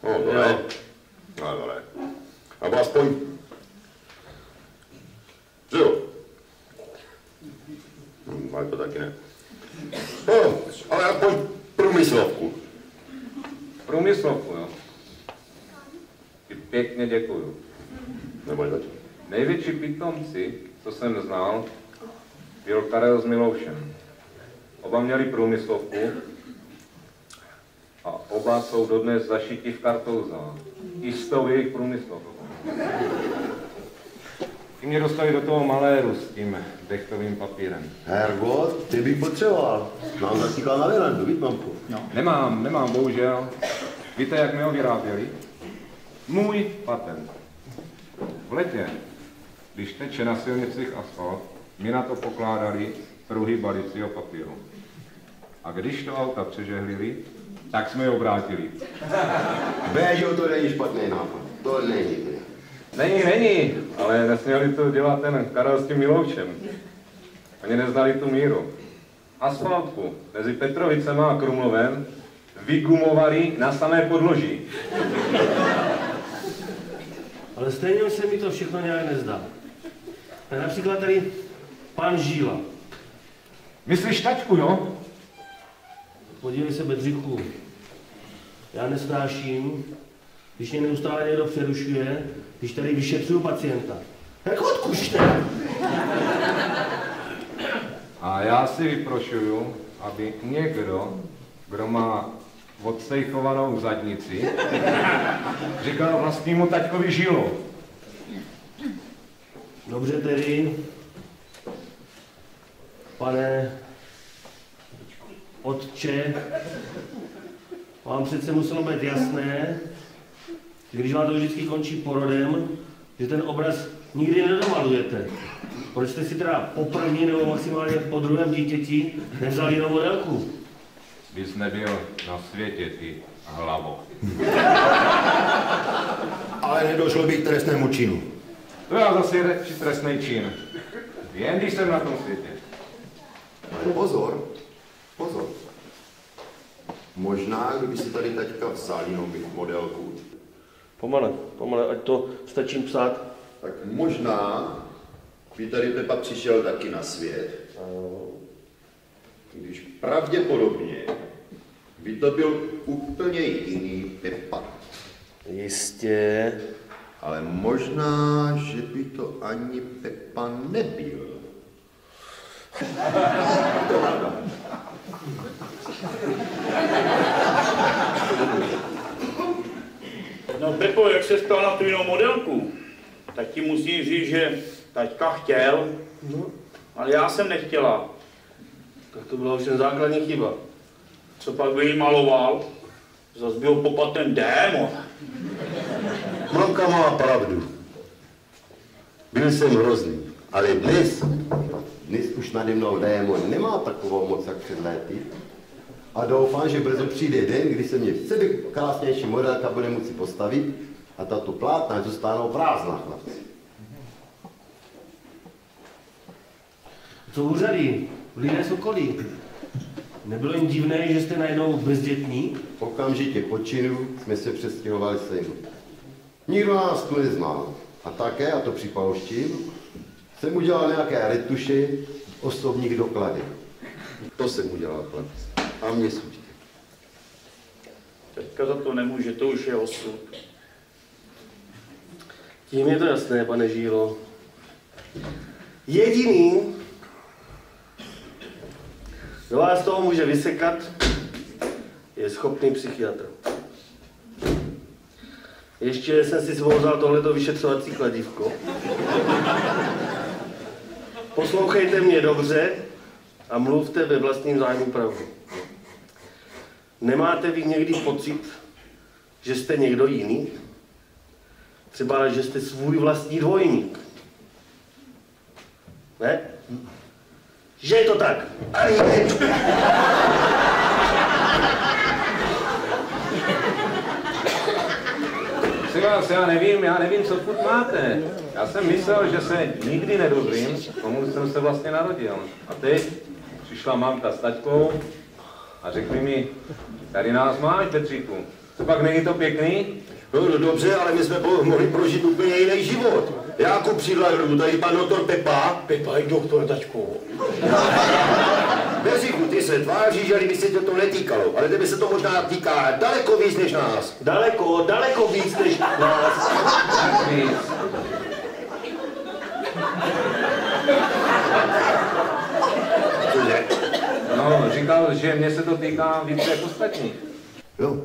No, to ne. No, to ne. Abo aspoň. Že jo? Ale to taky ne. No, ale aspoň průmyslovku. Průmyslovku, jo. Ti pěkně děkuju. Neboj zač. Největší pitomci, co jsem znal, byl Karel s Miloušem. Oba měli průmyslovku a oba jsou dodnes zašiti v kartouza. I s tou jejich průmyslovkou. Ty mě dostali do toho maléru s tím dechtovým papírem. Hergot, ty bych potřeboval. Nám zatíkal na verandu, víš, mamku? No. Nemám, bohužel. Víte, jak mi ho vyráběli? Můj patent. V letě, když teče na silnicích asfalt, mi na to pokládali pruhy balicího papíru. A když to auta přežehlili, tak jsme je obrátili. Béďo, to není špatný nápad. To není. Není, ale nesměli to dělat ten Karel s tím Miloušem. Oni neznali tu míru. Asfaltku mezi Petrovicema a Krumlovem vygumovali na samé podloží. Ale stejně se mi to všechno nějak nezdá. Tak například tady pan Žíla. Myslíš tačku, jo? Podívej se, Bedřichu. Já nesnáším, když mě neustále někdo přerušuje, když tady vyšetřuju pacienta. Tak odkušte! A já si vyprošuju, aby někdo, kdo má odsejchovanou zadnici, říkal vlastnímu taťkovi Žilo. Dobře tedy, pane otče, vám přece muselo být jasné, že když vám to vždycky končí porodem, že ten obraz nikdy nedomalujete. Proč jste si teda po první nebo maximálně po druhém dítěti nevzali jinou modelku? Bys nebyl na světě, ty hlavo. Ale nedošlo by k trestnému činu. To já zase trestný čin. Jen když jsem na tom světě. Ale pozor. Možná, kdyby si tady teďka vzali novou modelku, Pomale, ať to stačím psát. tak možná by tady Pepa přišel taky na svět. Když pravděpodobně by to byl úplně jiný Pepa. Jistě. Ale možná, že by to ani Pepa nebyl. To pravda. No Pepo, jak se stal na tu jinou modelku, tak ti musí říct, že taťka chtěl, ale já jsem nechtěla. Tak to byla už jen základní chyba. Co pak by jí maloval? Zas byl popat ten démon. Mamka má pravdu. Byl jsem hrozný, ale dnes už nade mnou démon nemá takovou moc jak před léty. A doufám, že brzo přijde den, kdy se mě sebekrásnější modelka bude moci postavit a tato plátna zůstanou prázdná, chlapci. Co úřady? Lidé z okolí. Nebylo jim divné, že jste najednou bezdětní? Okamžitě po činu jsme se přestěhovali sem. Nikdo nás tu nezná. A také, a to připouštím, jsem udělal nějaké retuše osobních dokladů. To jsem udělal, chlapci. A mě suďte. Teďka za to nemůže, to už je osud. Tím je to jasné, pane Žílo. Jediný, kdo vás toho může vysekat, je schopný psychiatr. Ještě jsem si svozal tohleto vyšetřovací kladívko. Poslouchejte mě dobře a mluvte ve vlastním zájmu pravdu. Nemáte vy někdy pocit, že jste někdo jiný? Třeba, že jste svůj vlastní dvojník. Ne? Že je to tak. Vás, já nevím, co furt máte. Já jsem myslel, že se nikdy nedozvím, tomu jsem se vlastně narodil. A teď přišla mamka s taťkou a řekli mi, tady nás máš, Petříku. Co pak není to pěkný? No dobře, ale my jsme mohli prožít úplně jiný život. Já ku příkladu, tady pan doktor Pepa. Pepa je doktor, tačku. Bezíku, ty se tváříš, že by se tě to netýkalo, ale tebe se to možná týká daleko víc než nás. Daleko víc než nás. Víc. Cože? No, říkal, že mě se to týká víc jak ostatních. Jo.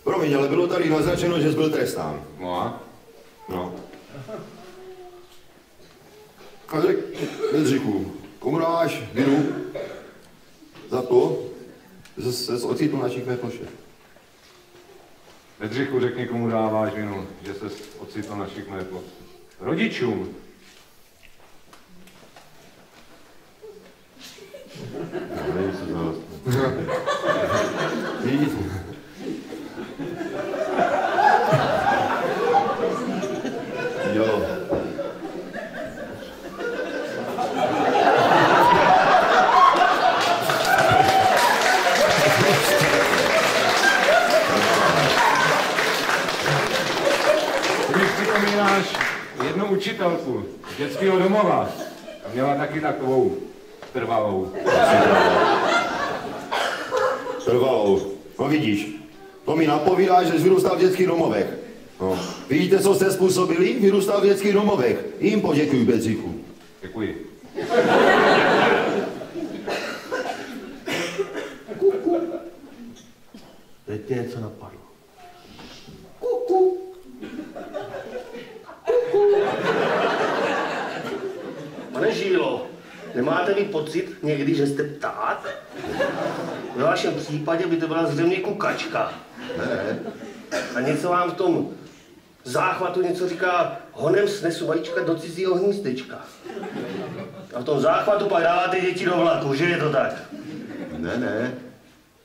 Promiň, ale bylo tady naznačeno, že jsi byl trestán. No a? No. A řek, Bedřichu, komu dáš vinu za to, že se ocitl na šikmé ploše? Bedřichu, řekni, komu dáváš vinu, že se ocitl na šikmé ploše. Rodičům. Nevím, co znalostí. Víc. Jo. Když připomínáš jednu učitelku z dětského domova, a měla taky takovou trvalou. Trvalou. No vidíš, to mi napovídá, že jsi vyrůstal v dětských domovech. No. Vidíte, co jste způsobili? Vyrůstal v dětských domovech. Jim poděkuji, Bedřichu. Děkuji. Teď mě něco napadlo. Pane Žílo, nemáte vy pocit někdy, že jste ptát? V vašem případě by to byla zřejmě kukačka. Ne. A něco vám v tom záchvatu něco říká, honem snesu vajíčka do cizího hnízdečka. A v tom záchvatu pak dáváte děti do vlaku, že je to tak? Ne.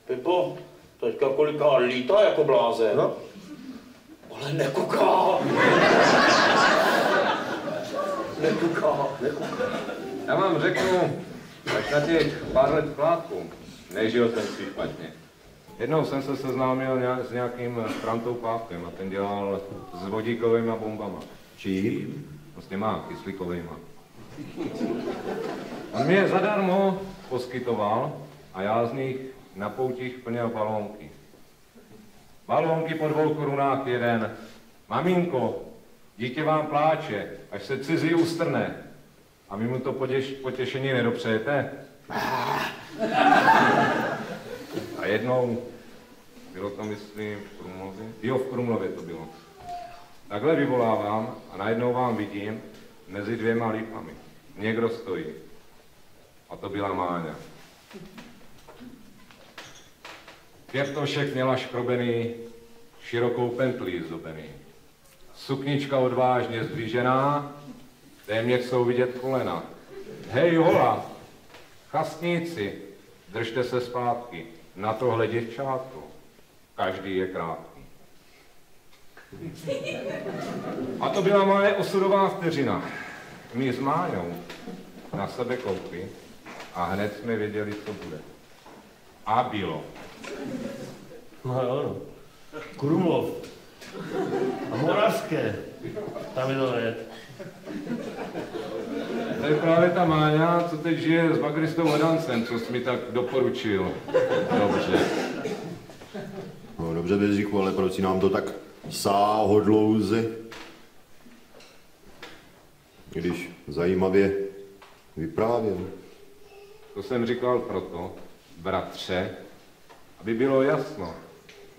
Pepo, teďka koliká lítá jako blázen. No. Ale nekuká. Nekuká. Já vám řeknu, tak na těch pár let splátku, nežil jsem si špatně. Jednou jsem se seznámil s nějakým Frantou Pávkem a ten dělal s vodíkovými bombama. Čím? No s těma kyslíkovejma. On mě je zadarmo poskytoval a já z nich na poutích plnil balónky. Balónky po 2 korunách jeden. Maminko, dítě vám pláče, až se cizí ustrne. A vy mu to potěšení nedopřejete? A jednou, bylo to myslím v Krumlově? Jo, v Krumlově to bylo. Takhle vyvolávám a najednou vám vidím mezi 2 lípami. Někdo stojí. A to byla Máňa. Pěrtošek měla škrobený, širokou pentlí zdobený. Suknička odvážně zdvižená, téměř jsou vidět kolena. Hej hola, chastníci, držte se zpátky, na tohle děvčátko, každý je krátký. A to byla moje osudová vteřina. My s Máňou na sebe koukli a hned jsme věděli, co bude. A bylo. No jo, Krumlov. A Moravské. Tam je to hned. To je právě ta Máňa, co teď žije s bagristou Ledancem, co jsi mi tak doporučil. Dobře. No dobře, Bedřichu, ale proč si nám to tak sáhodlouze? Když zajímavě vyprávěl. To jsem říkal proto, bratře, aby bylo jasno,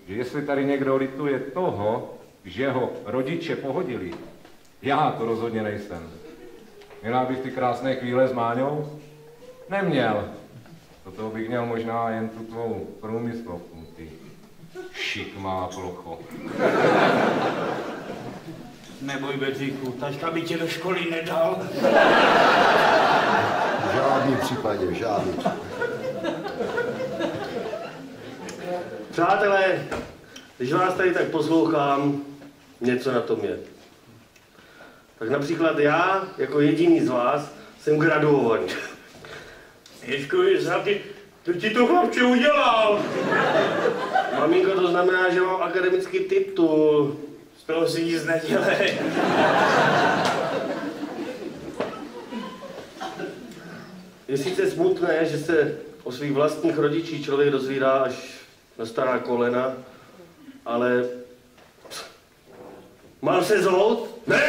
že jestli tady někdo lituje toho, že ho rodiče pohodili, já to rozhodně nejsem. Měla bych ty krásné chvíle s Máňou? Neměl. Do toho bych měl možná jen tu tvou průmyslovku, ty šikmá plocho. Neboj, Bedřichu, taťka by tě do školy nedal. V žádným případě, v žádným. Přátelé, když vás tady tak poslouchám, něco na tom je. Tak například já, jako jediný z vás, jsem graduovaný. Ježku, to ti to chlapče udělal. Maminko, to znamená, že mám akademický titul. Z toho si nic nedělej. Je sice smutné, že se o svých vlastních rodičích člověk dozvídá až na stará kolena, ale... Mám se zout? Ne.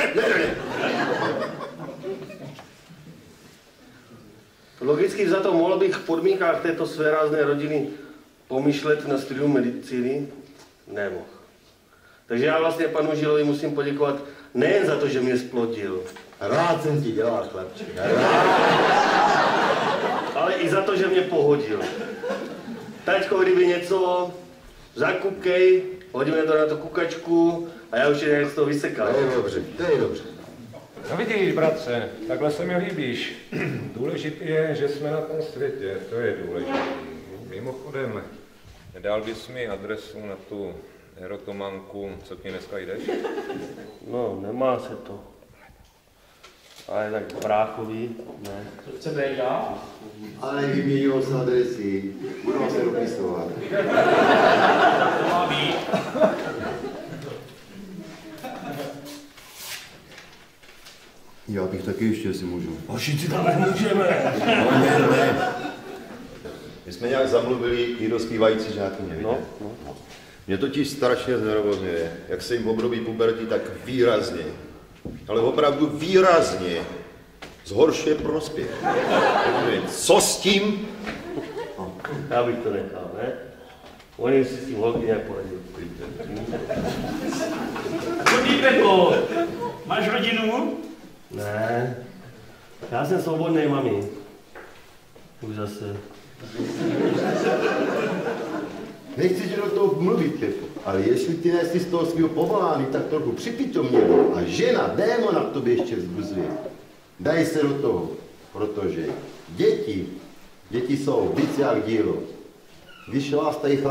Logicky vzato mohl bych v podmínkách této svérázné rodiny pomyšlet na studium medicíny? Nemohl. Takže já vlastně panu Žilovi musím poděkovat nejen za to, že mě splodil. Rád jsem ti dělal, chlapče. Ale i za to, že mě pohodil. Taťko, kdyby něco, zakukej, hodíme to na tu kukačku a já už je nějak z toho vysekal. To je dobře. No vidíš, bratře, takhle se mi líbíš. Důležité je, že jsme na tom světě, to je důležité. Mimochodem, nedal bys mi adresu na tu erotomanku, co ti dneska jdeš? No, nemá se to. Ale tak bráchový, ne. Co chcete dál? Ale vyměnil se adresy, budou se dopisovat. To má být. Já bych taky ještě si můžu. Hoši, si tam nemůžeme. Ne. My jsme nějak zamluvili i do zpívající žákyně, víte? No. Mě totiž strašně znervozňuje, jak se jim v období puberty tak výrazně, ale opravdu výrazně zhoršuje prospěch. Co s tím? Já bych to nechal, ne? Oni si s tím holky nějak poradili. Chodí, Pepo, máš rodinu? Ne. Já jsem svobodný, mami. Už zase. Nechci ti do toho mluvit, Pepo, ale jestli ty nejsi z toho svého povolání tak trochu připitomněl a žena démona v tobě ještě vzbuzuje, daj se do toho, protože děti jsou víc jak dílo. Když vás tady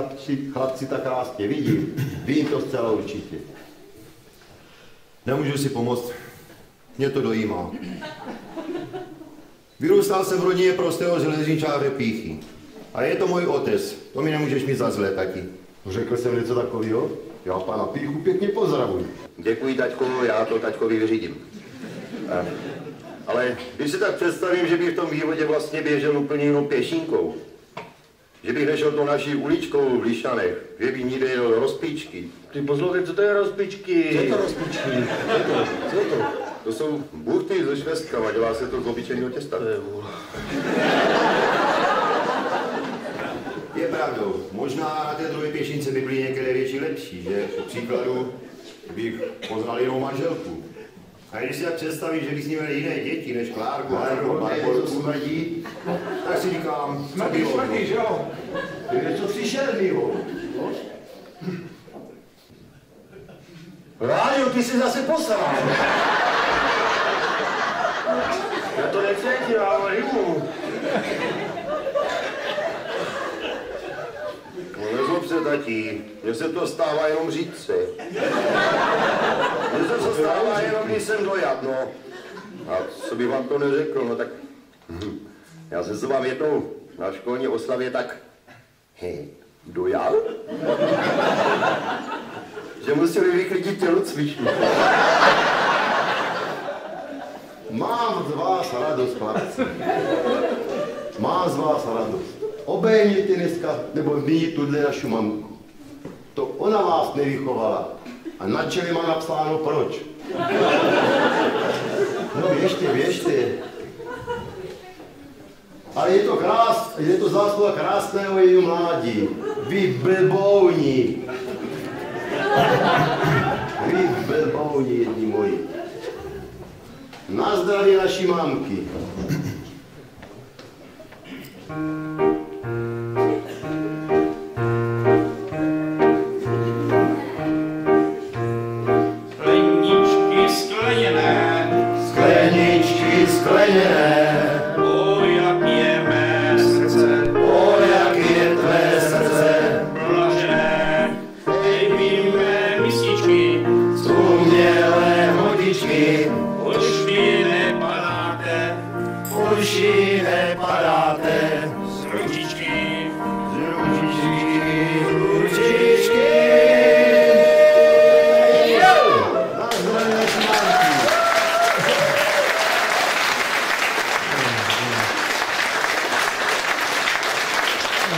chlapci tak krásně vidí, vím to zcela určitě. Nemůžu si pomoct, mě to dojímá. Vyrůstal jsem v rodině prostého železničáře Píchy. A je to můj otec, to mi nemůžeš mít za zlé taky. Řekl jsem něco takového? Já pana Píchu pěkně pozdravuji. Děkuji, taťko, já to taťkovi vyřídím. Ale když si tak představím, že bych v tom vývodě vlastně běžel úplně jinou pěšinkou, že bych nešel to naší uličkou v Lišanech, že bych někde jel rozpíčky. Ty poslouchej, co to je rozpičky? Co je to rozpičky? Co je to? To jsou buchty se švestkama, dělá se to z obyčejného těsta. Je pravdou, možná na té druhé pěšince by byly některé věci lepší, že? Po příkladu bych poznal jinou manželku. A když si tak představíš, že bys měl jiné děti než Klárku, Ale to smrdí. Tak si říkám, Smrdí, že jo? Je něco příšernýho. Ráďo, ty jsi zase posral. Já to necítím, ale rybu. No nezlob se, tatí, mně se to stává jenom říci. Mně se to stává jenom, když jsem dojat, no. A co bych vám to neřekl, no tak... Já jsem se vám jednou na školní oslavě tak... dojal? Že museli vyklidit tělocvičnu. Mám z vás radost, chlapci. Mám z vás radost. Obejměte dneska, nebo my tuhle našu mamku. To ona vás nevychovala. A na čele má napsáno proč. No běžte. Ale je to zásluha krásného jejího mládí. Vy blbouni. Vy blbouni, jedni moji. Na zdraví naší mamky. Skleničky skleněné, Skleničky skleněné, o jak je mé srdce, o jak je tvé srdce, blažené, dej mi mé mističky, z umělé vodičky, už mi nepadáte, už ji nepadáte, z ručičky, z ručičky. Na zdraví naší mamky. No,